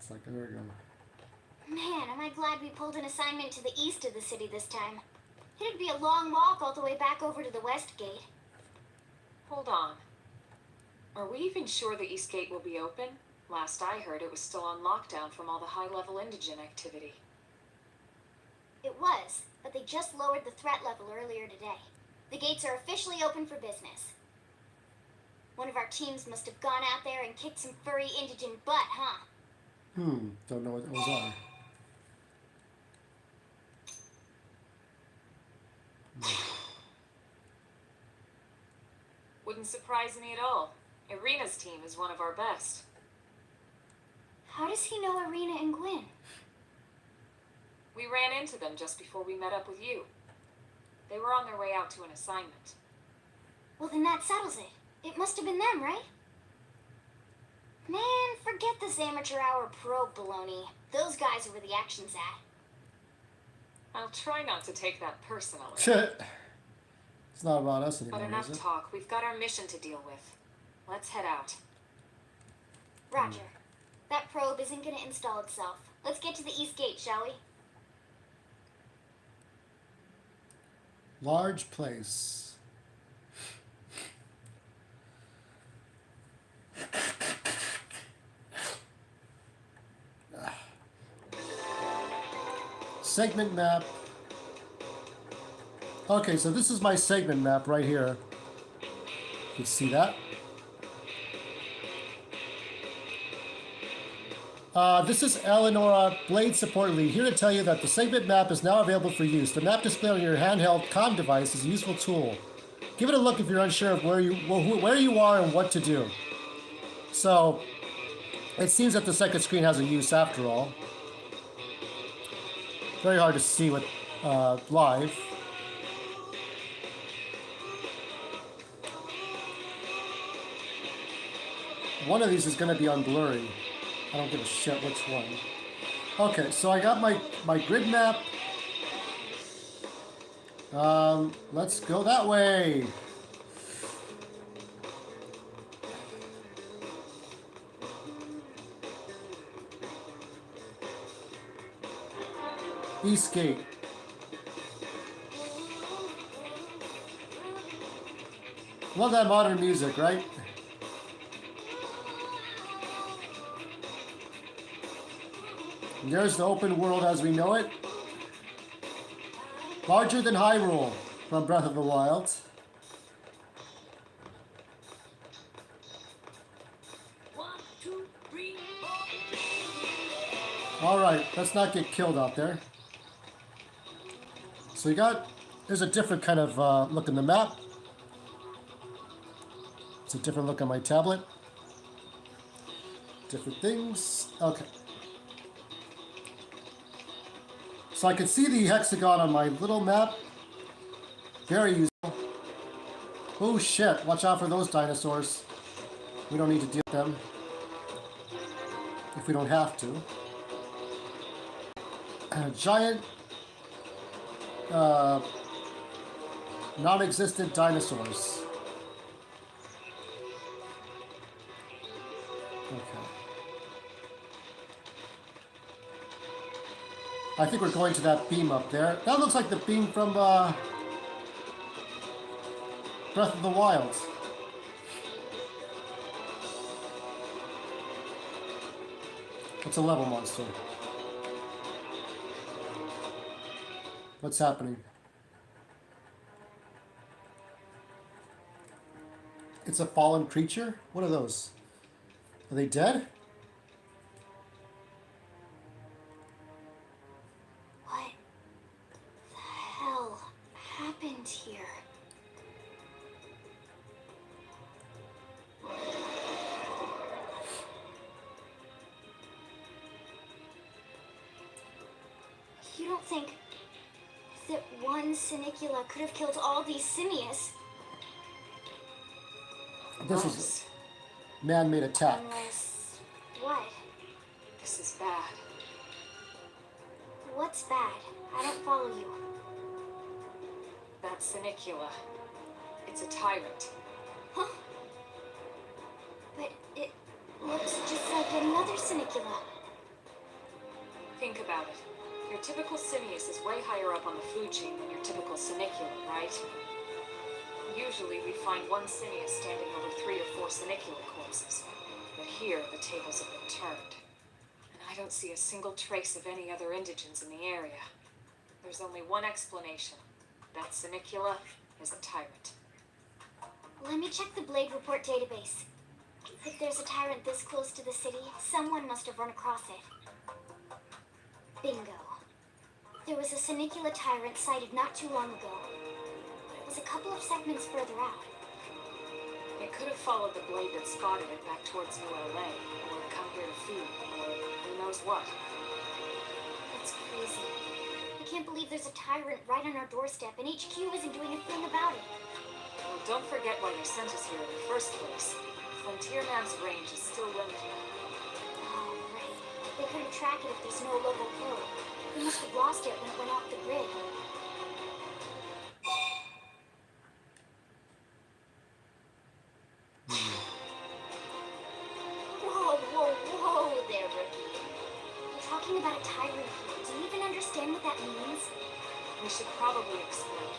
Looks like, there we go. Man, am I glad we pulled an assignment to the east of the city this time. It'd be a long walk all the way back over to the west gate. Hold on. Are we even sure the East Gate will be open? Last I heard, it was still on lockdown from all the high-level indigent activity. It was, but they just lowered the threat level earlier today. The gates are officially open for business. One of our teams must have gone out there and kicked some furry indigent butt, huh? Don't know what those are. Wouldn't surprise me at all. Irina's team is one of our best. How does he know Irina and Gwen? We ran into them just before we met up with you. They were on their way out to an assignment. Well, then that settles it. It must have been them, right? Man, forget this amateur hour probe baloney. Those guys are where the action's at. I'll try not to take that personally. It's not about us But anymore, enough is it? talk. We've got our mission to deal with. Let's head out. Roger. That probe isn't gonna install itself. Let's get to the east gate, shall we? Large place. Segment map. Okay, so this is my segment map right here. You can see that. This is Eleonora, Blade Support Lead, here to tell you that the segment map is now available for use. The map display on your handheld comm device is a useful tool. Give it a look if you're unsure of where you are and what to do. So, it seems that the second screen has a use after all. Very hard to see with live. One of these is going to be on blurry. I don't give a shit which one. Okay, so I got my grid map. Let's go that way. East Gate. Love that modern music, right? And there's the open world as we know it. Larger than Hyrule from Breath of the Wild. Alright, let's not get killed out there. So there's a different kind of look in the map. It's a different look on my tablet. Different things. Okay. So I can see the hexagon on my little map. Very useful. Oh shit, watch out for those dinosaurs. We don't need to deal with them. If we don't have to. Giant non-existent dinosaurs. Okay. I think we're going to that beam up there. That looks like the beam from Breath of the Wild. It's a level monster. What's happening? It's a fallen creature? What are those? Are they dead? What the hell happened here? You don't think that one Sinicula could have killed all these simius? This is a man-made attack. Unless... what? This is bad. What's bad? I don't follow you. That's Sinicula. It's a tyrant. Huh? But it looks just like another Sinicula. think about it, your typical simius is way higher up on the food chain than your typical suniculate, right? Usually we find one simius standing over 3 or 4 suniculate corpses. But here, the tables have been turned. And I don't see a single trace of any other indigents in the area. There's only one explanation. That Sunicula is a tyrant. Let me check the Blade Report database. If there's a tyrant this close to the city, someone must have run across it. Bingo. There was a Sunicula tyrant sighted not too long ago. But it was a couple of segments further out. It could have followed the blade that spotted it back towards New LA, or come here to feed, or who knows what. That's crazy. I can't believe there's a tyrant right on our doorstep, and HQ isn't doing a thing about it. Well, don't forget why they sent us here in the first place. Frontier Man's range is still limited. Oh, right. They couldn't track it if there's no local probe. We must have lost it when it went off the grid. Whoa there, Rookie. You're talking about a tyrant here. Do you even understand what that means? We should probably explain.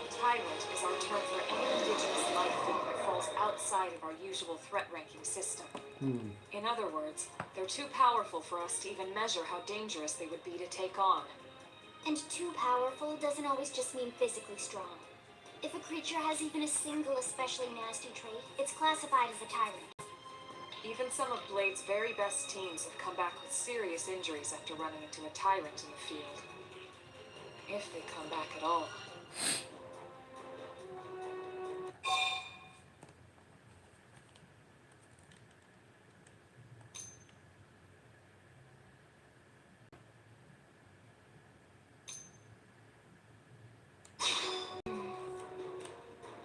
Tyrant is our term for any indigenous life form that falls outside of our usual threat ranking system. In other words, they're too powerful for us to even measure how dangerous they would be to take on. And too powerful doesn't always just mean physically strong. If a creature has even a single especially nasty trait, it's classified as a tyrant. Even some of Blade's very best teams have come back with serious injuries after running into a tyrant in the field. If they come back at all.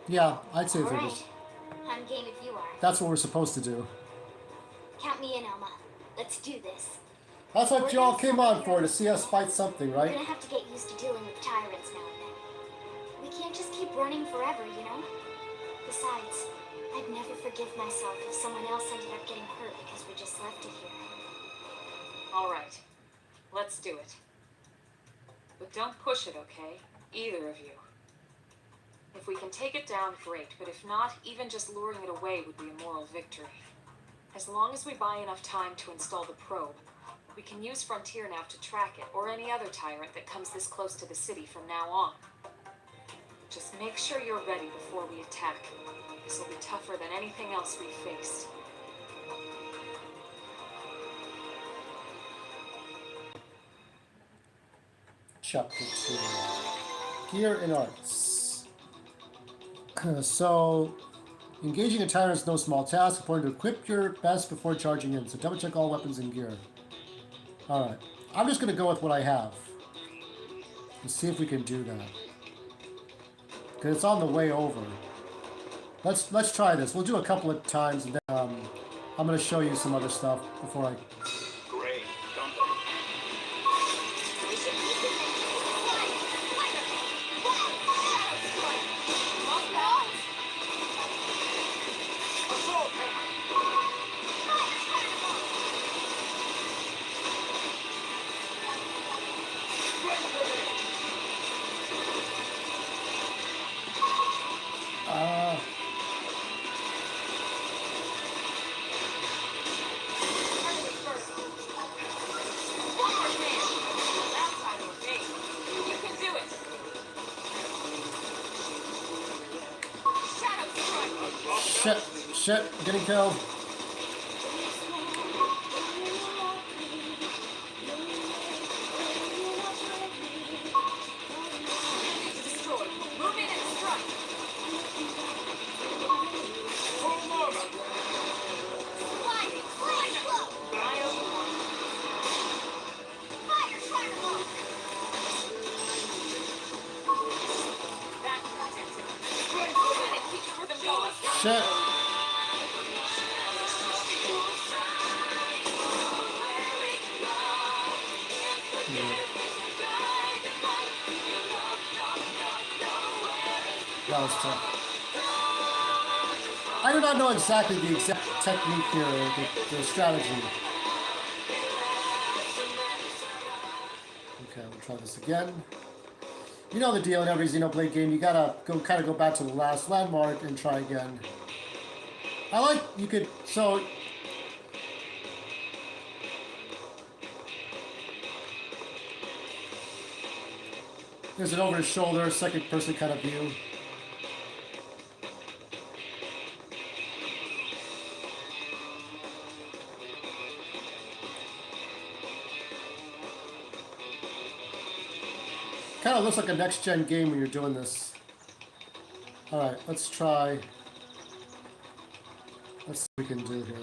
Yeah, I'd say All right. figures. I'm game if you are. That's what we're supposed to do. Count me in, Elma. Let's do this. That's what you all came on for, to see us fight something, We're right? gonna have to get used to dealing with tyrants now and then. We can't just keep running forever, you know? Besides, I'd never forgive myself if someone else ended up getting hurt because we just left it here. All right, let's do it. But don't push it, okay? Either of you. If we can take it down, great, but if not, even just luring it away would be a moral victory. As long as we buy enough time to install the probe, we can use Frontier Nav to track it, or any other tyrant that comes this close to the city from now on. Just make sure you're ready before we attack. This will be tougher than anything else we've faced. Chapter 2. Gear and arts. So, engaging a tyrant is no small task. Important to equip your best before charging in. So double check all weapons and gear. Alright. I'm just going to go with what I have. Let's see if we can do that. Because it's on the way over. Let's try this. We'll do a couple of times and then I'm going to show you some other stuff before I... Great. Shit, getting killed. Shit. That was tough. I do not know exactly the exact technique here, the strategy. this again. You know the deal in every Xenoblade game. You gotta kind of go back to the last landmark and try again. I like you could so. There's an over his shoulder, second person kind of view. Kind of looks like a next-gen game when you're doing this. Alright, let's try. Let's see what we can do here.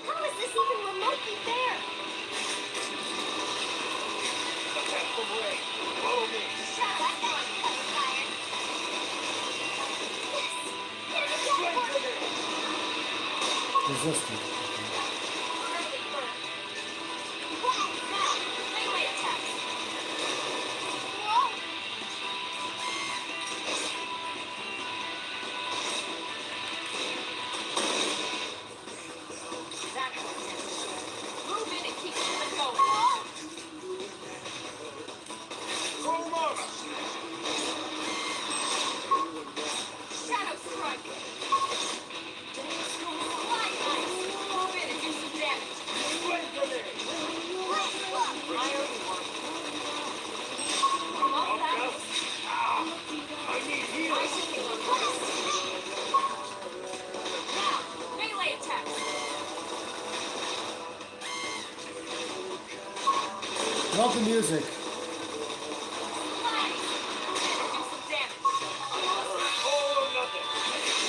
How is this even remotely fair? The path from Ray. Follow me. Shut up, fire. Yes! Get it again! Resistant. Early bird. Wow, now, melee attacks. Whoa! That works. Move in and keep moving going. Roll up. Shadow strike. Light ice. Move in and do some damage. Wait for me. My only one. Remote that. I need I healing. should be replaced. Now, melee attacks. Love the music. Light. Do some damage. All or nothing.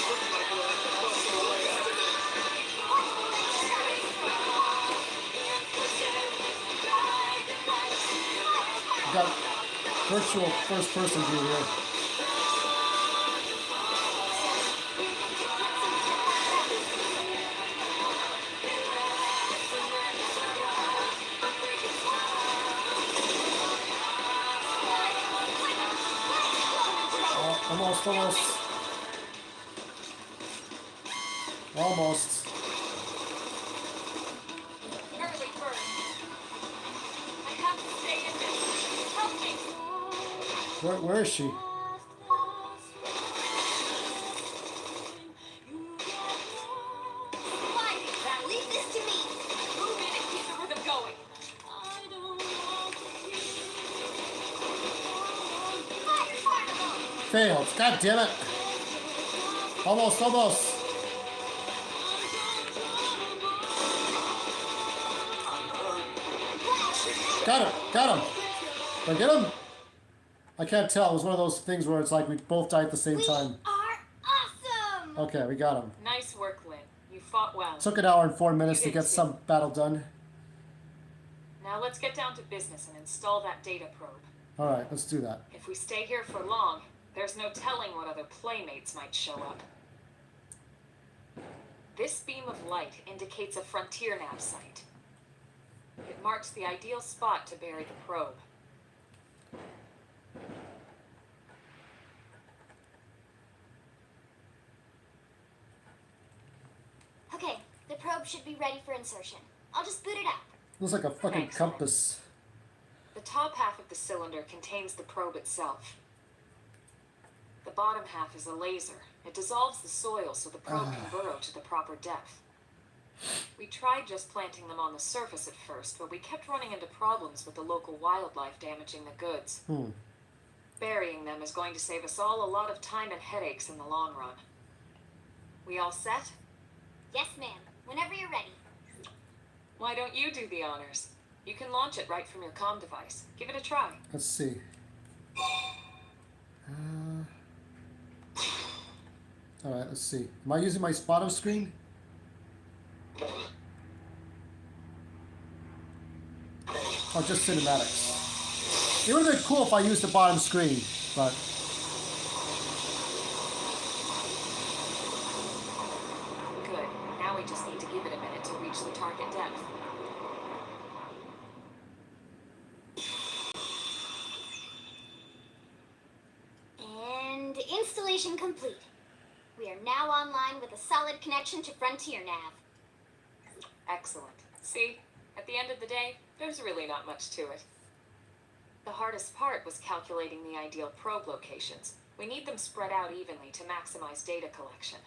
Looks like we'll have to bust our way out of this. We got virtual first-person view here. Almost. Almost. Early bird. I have to stay in this. Help me. Where is she? Sliding. Leave this to me. Move in and keep the rhythm going. Fire carnival. Failed. God damn it. Almost. Got him. Did I get him? I can't tell. It was one of those things where it's like we both died at the same We time. are awesome. Okay, we got him. Nice work, Lynn. You fought well. Took an hour and 4 minutes to You did get too. some battle done. Now let's get down to business and install that data probe. Alright, let's do that. If we stay here for long, there's no telling what other playmates might show up. This beam of light indicates a frontier nav site. It marks the ideal spot to bury the probe. Okay, the probe should be ready for insertion. I'll just boot it up. Looks like a fucking Excellent. compass. The top half of the cylinder contains the probe itself. The bottom half is a laser. It dissolves the soil so the probe can burrow to the proper depth. We tried just planting them on the surface at first, but we kept running into problems with the local wildlife damaging the goods. Burying them is going to save us all a lot of time and headaches in the long run. We all set? Yes, ma'am. Whenever you're ready. Why don't you do the honors? You can launch it right from your comm device. Give it a try. Let's see. All right, let's see. Am I using my bottom screen? Oh, just cinematics. It would have been cool if I used the bottom screen, but Good. Now we just need to give it a minute to reach the target depth. And installation complete. We are now online with a solid connection to Frontier Nav. Excellent. See, at the end of the day, there's really not much to it. The hardest part was calculating the ideal probe locations. We need them spread out evenly to maximize data collection.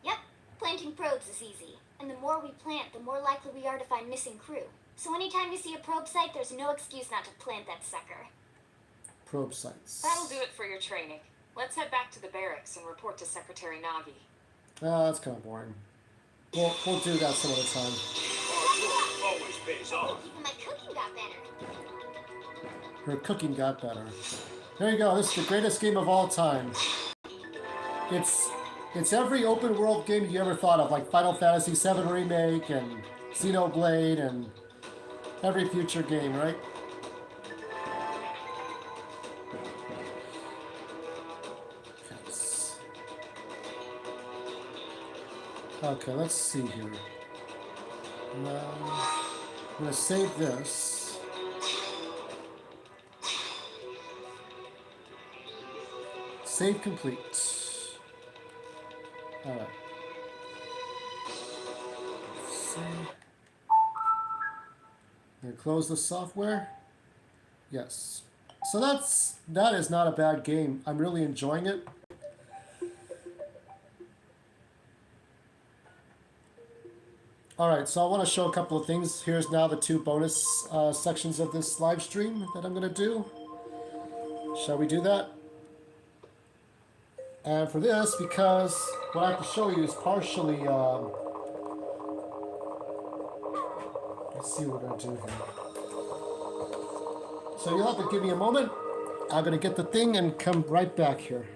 Yep, planting probes is easy. And the more we plant, the more likely we are to find missing crew. So anytime you see a probe site, there's no excuse not to plant that sucker. probe sites. That'll do it for your training. Let's head back to the barracks and report to Secretary Nagi. That's kind of boring. We'll do that some other time. Always pays off. Even my cooking got better. Her cooking got better. There you go. This is the greatest game of all time. It's every open world game you ever thought of, like Final Fantasy VII Remake and Xenoblade and every future game, right? Yes. Okay, let's see here. Now, I'm going to save this. Save complete. All right. See. And close the software. Yes. So that is not a bad game. I'm really enjoying it. All right, so I want to show a couple of things. Here's now the two bonus sections of this live stream that I'm going to do. Shall we do that? And for this, because what I have to show you is partially, let's see what I do here. So you'll have to give me a moment. I'm going to get the thing and come right back here.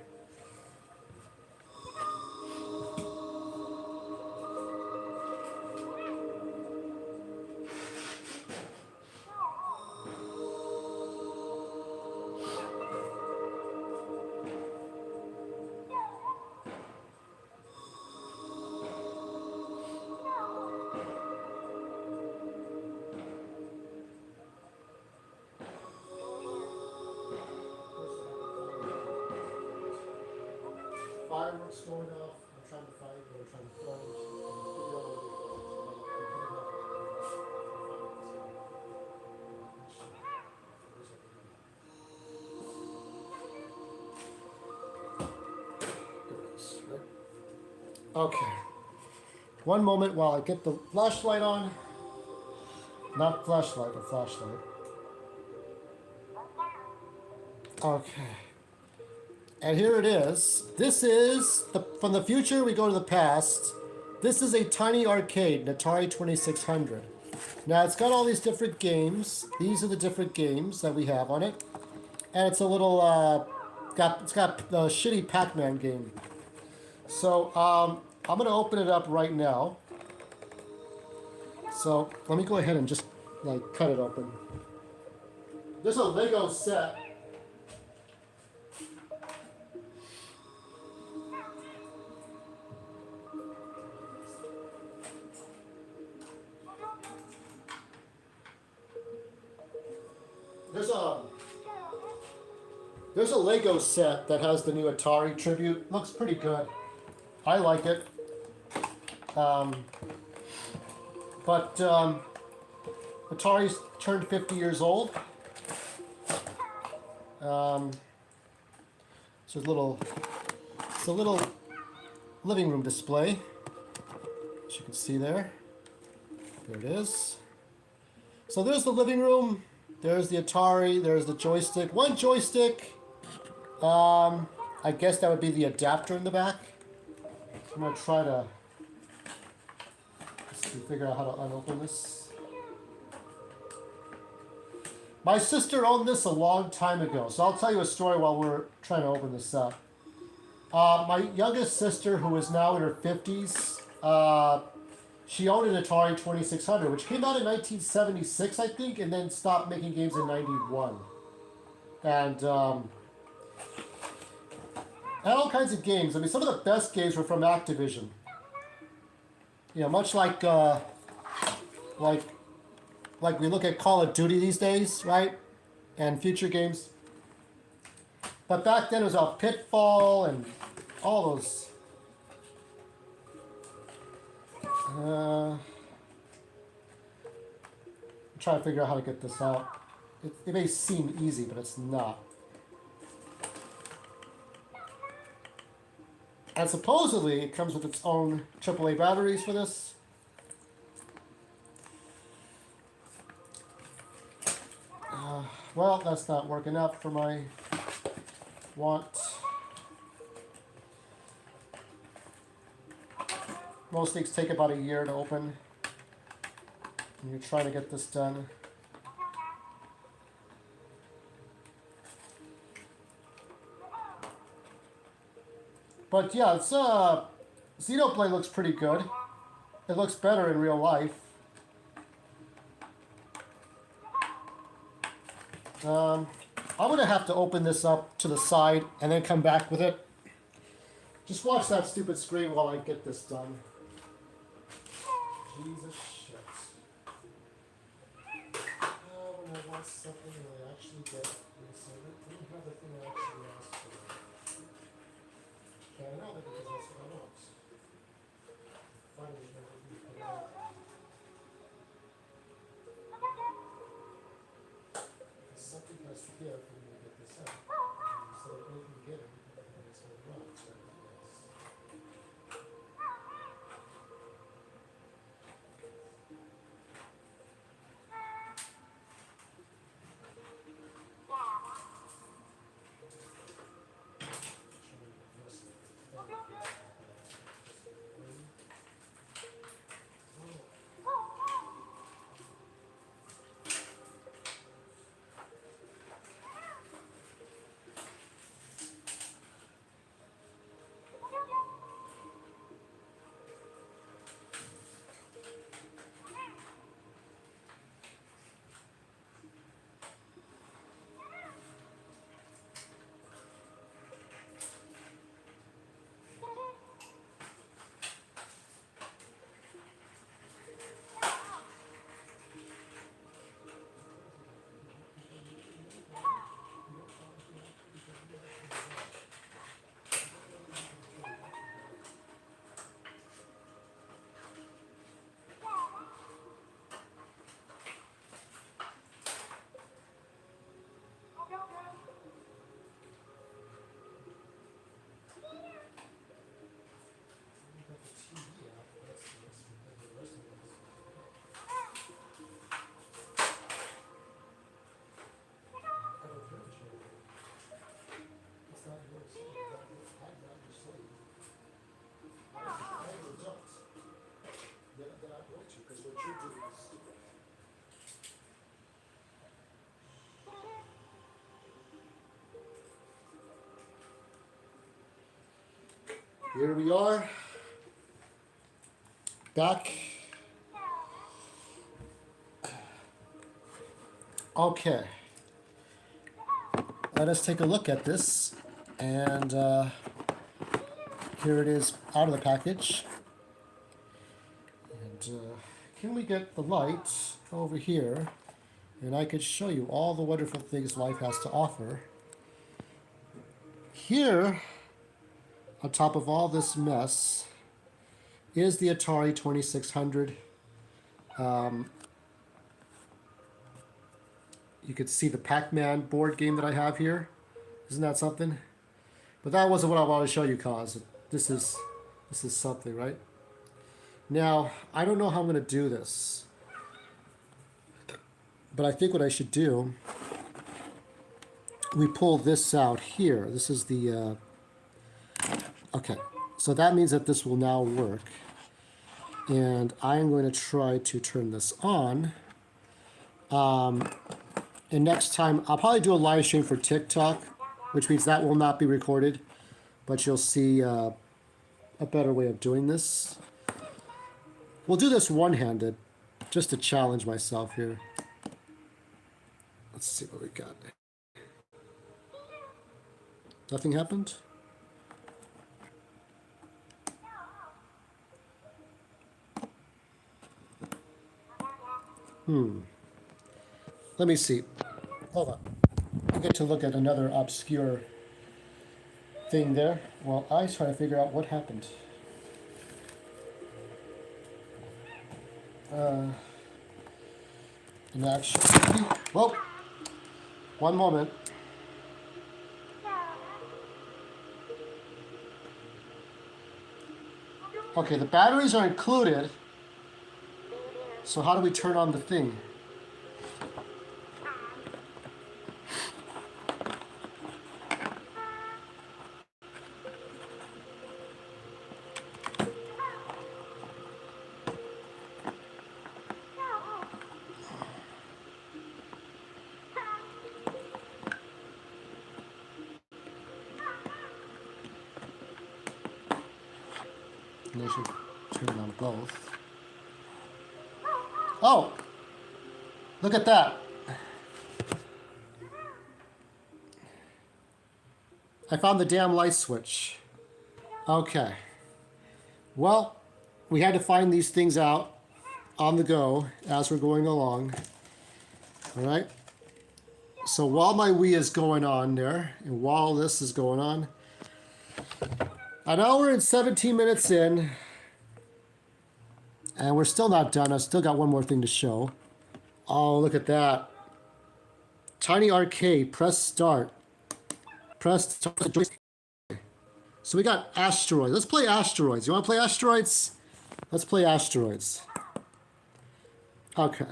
Fireworks going off. I'm trying to find what I'm trying to find. Okay. One moment while I get the flashlight on. Not flashlight, but flashlight. Okay. And here it is. This is, from the future we go to the past. This is a tiny arcade, an Atari 2600. Now it's got all these different games. These are the different games that we have on it. And it's a little, it's got a shitty Pac-Man game. So I'm going to open it up right now. So let me go ahead and just like cut it open. There's a Lego set. There's a Lego set that has the new Atari tribute. Looks pretty good. I like it. Atari's turned 50 years old. So it's a little living room display, as you can see there. There it is. So there's the living room. There's the Atari. There's the joystick. One joystick. I guess that would be the adapter in the back. I'm gonna try to figure out how to unopen this. My sister owned this a long time ago, so I'll tell you a story while we're trying to open this up. My youngest sister, who is now in her 50s, she owned an Atari 2600, which came out in 1976, I think, and then stopped making games in 91. And had all kinds of games. I mean, some of the best games were from Activision. You know, much like we look at Call of Duty these days, right? And future games. But back then it was all Pitfall and all those. I'm trying to figure out how to get this out. It may seem easy, but it's not. And supposedly it comes with its own AAA batteries for this. Well, that's not working out for my want. Most things take about a year to open. And you're trying to get this done. But yeah, it's Xenoblade looks pretty good. It looks better in real life. I'm gonna have to open this up to the side and then come back with it. Just watch that stupid screen while I get this done. Jesus shit. When I want something and I actually get it, so I don't have the thing I actually asked for. Can't have it because that's what I want. Finally, everything's put out. Something has to give when you get this out. So that when you get it, it's going to run. So yes. Here we are, back. Okay, let us take a look at this, and here it is out of the package. And can we get the light over here, and I could show you all the wonderful things life has to offer. Here, on top of all this mess, is the Atari 2600. You could see the Pac-Man board game that I have here. Isn't that something? But that wasn't what I wanted to show you, cause this is something, right? Now, I don't know how I'm going to do this, but I think what I should do, we pull this out here. This is the okay, so that means that this will now work. And I'm going to try to turn this on. And next time, I'll probably do a live stream for TikTok, which means that will not be recorded. but you'll see a better way of doing this. We'll do this one-handed, just to challenge myself here. Let's see what we got. Nothing happened? Let me see. Hold on. I get to look at another obscure thing there while I try to figure out what happened. An action. Well, one moment. Okay, the batteries are included. So how do we turn on the thing? And I should turn it on both. Oh! Look at that. I found the damn light switch. Okay. Well, we had to find these things out on the go as we're going along. All right. So while my Wii is going on there, and while this is going on, an hour and 17 minutes in, and we're still not done. I've still got one more thing to show. Oh, look at that. Tiny arcade, press start. Press start the joystick. So we got asteroids. Let's play asteroids. You want to play asteroids? Let's play asteroids. Okay.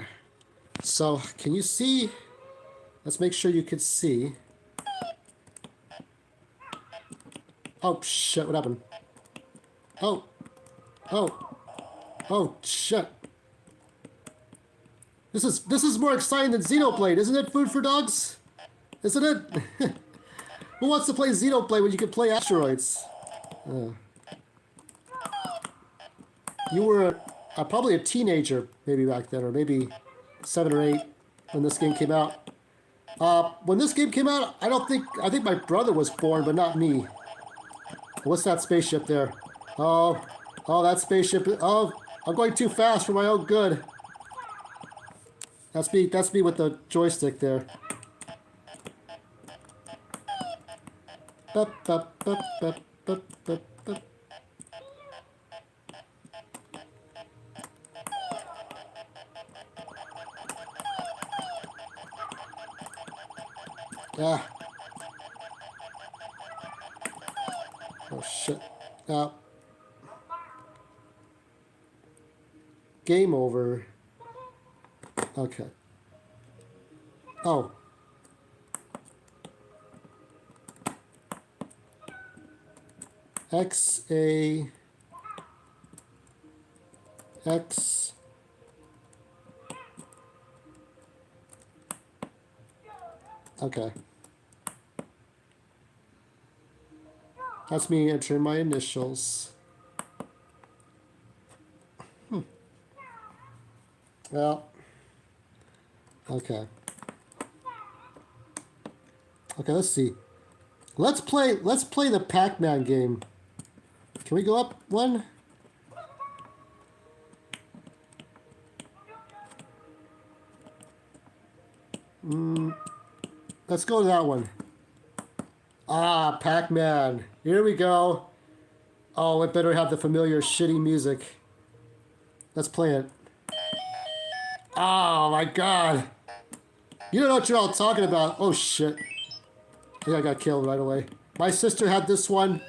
So, can you see? Let's make sure you can see. Oh, shit, what happened? Oh. Oh, shit. This is more exciting than Xenoblade, isn't it, Food for Dogs? Isn't it? Who wants to play Xenoblade when you can play asteroids? You were probably a teenager maybe back then, or maybe 7 or 8 when this game came out. When this game came out, I think my brother was born, but not me. What's that spaceship there? Oh, that spaceship. Oh, I'm going too fast for my own good. That's me with the joystick there. Bup, bup, bup, bup, bup, bup, bup. Ah. Oh shit. Game over. Okay. Oh. X. Okay. That's me entering my initials. Well. Okay. Okay, let's see. Let's play the Pac-Man game. Can we go up one? Let's go to that one. Ah, Pac-Man. Here we go. Oh, it better have the familiar shitty music. Let's play it. Oh my god. You don't know what you're all talking about. Oh shit. I think I got killed right away. My sister had this one.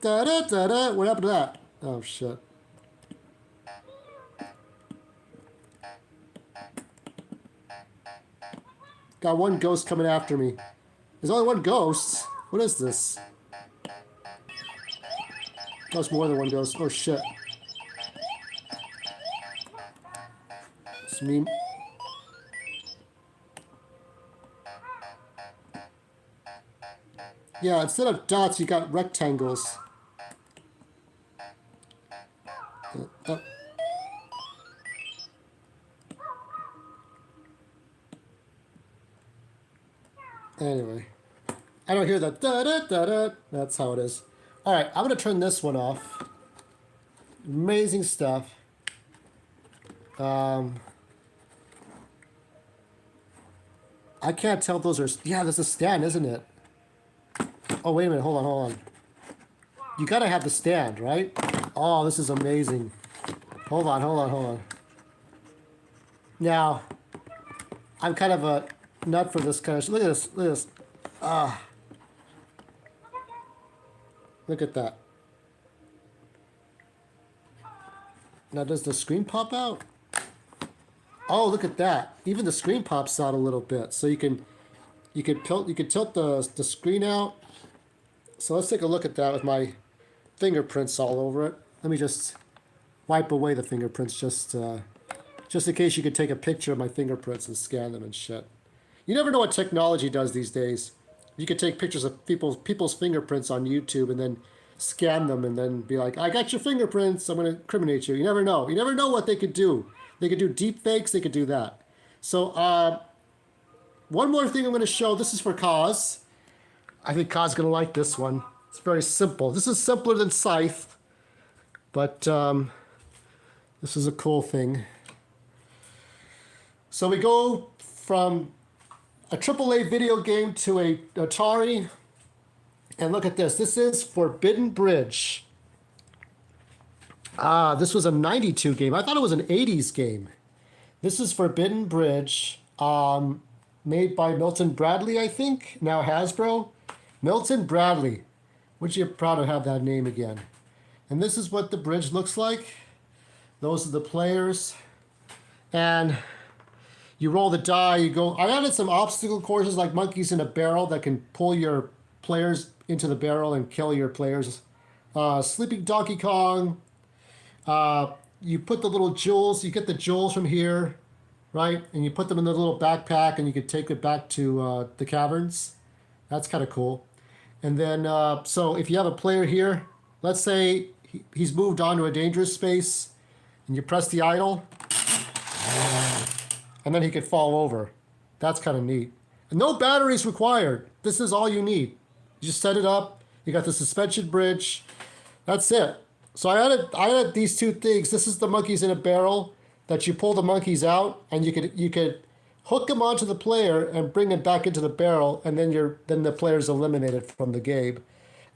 Da-da-da-da. What happened to that? Oh shit. Got one ghost coming after me. There's only one ghost. What is this? That's more than one ghost. Oh shit. It's me. Yeah, instead of dots, you got rectangles. Uh, anyway, I don't hear that da da da da. That's how it is. All right, I'm gonna turn this one off. Amazing stuff. I can't tell if those are. Yeah, there's a stand, isn't it? Oh, wait a minute. Hold on. You gotta have the stand, right? Oh, this is amazing. Hold on. Now, I'm kind of a nut for this kind of. Look at this. Look at that. Now, does the screen pop out? Oh, look at that. Even the screen pops out a little bit. So you can tilt the screen out. So let's take a look at that with my fingerprints all over it. Let me just wipe away the fingerprints just in case you could take a picture of my fingerprints and scan them and shit. You never know what technology does these days. You could take pictures of people's fingerprints on YouTube and then scan them and then be like, I got your fingerprints, I'm going to incriminate you. You never know. You never know what they could do. They could do deep fakes, they could do that. So one more thing I'm going to show. This is for Kaz. I think Kaz is going to like this one. It's very simple. This is simpler than Scythe, but this is a cool thing. So we go from a AAA video game to a Atari. And look at this. This is Forbidden Bridge. This was a 92 game. I thought it was an 80s game. This is Forbidden Bridge, made by Milton Bradley, I think. Now Hasbro. Milton Bradley. Would you be proud to have that name again? And this is what the bridge looks like. Those are the players. And you roll the die, you go. I added some obstacle courses like monkeys in a barrel that can pull your players into the barrel and kill your players. Sleeping Donkey Kong. You put the little jewels, you get the jewels from here, right? And you put them in the little backpack and you can take it back to the caverns. That's kind of cool. And then, so if you have a player here, let's say he's moved on to a dangerous space and you press the idle and then he could fall over. That's kind of neat. And no batteries required. This is all you need. You just set it up. You got the suspension bridge. That's it. So I added these two things. This is the monkeys in a barrel that you pull the monkeys out, and you could hook them onto the player and bring them back into the barrel, and then the player's eliminated from the game.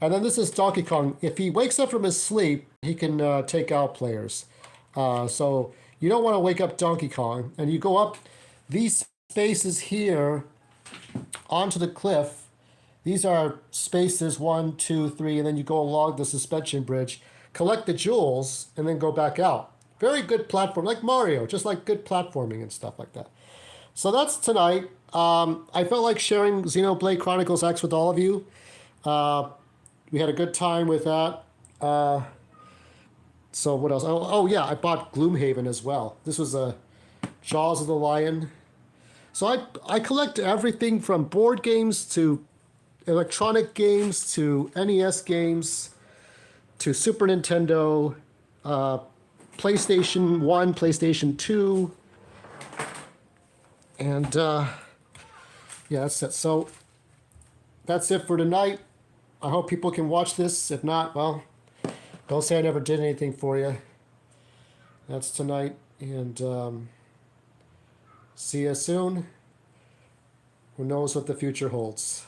And then this is Donkey Kong. If he wakes up from his sleep, he can take out players. So you don't want to wake up Donkey Kong, and you go up these spaces here onto the cliff. These are spaces 1, 2, 3, and then you go along the suspension bridge, collect the jewels, and then go back out. Very good platform, like Mario, just like good platforming and stuff like that. So that's tonight. I felt like sharing Xenoblade Chronicles X with all of you. We had a good time with that. So what else? Oh yeah, I bought Gloomhaven as well. This was a Jaws of the Lion. So I collect everything from board games to electronic games to NES games to Super Nintendo, PlayStation 1, PlayStation 2, and yeah, that's it. So that's it for tonight. I hope people can watch this. If not, well, don't say I never did anything for you. That's tonight, and see you soon. Who knows what the future holds.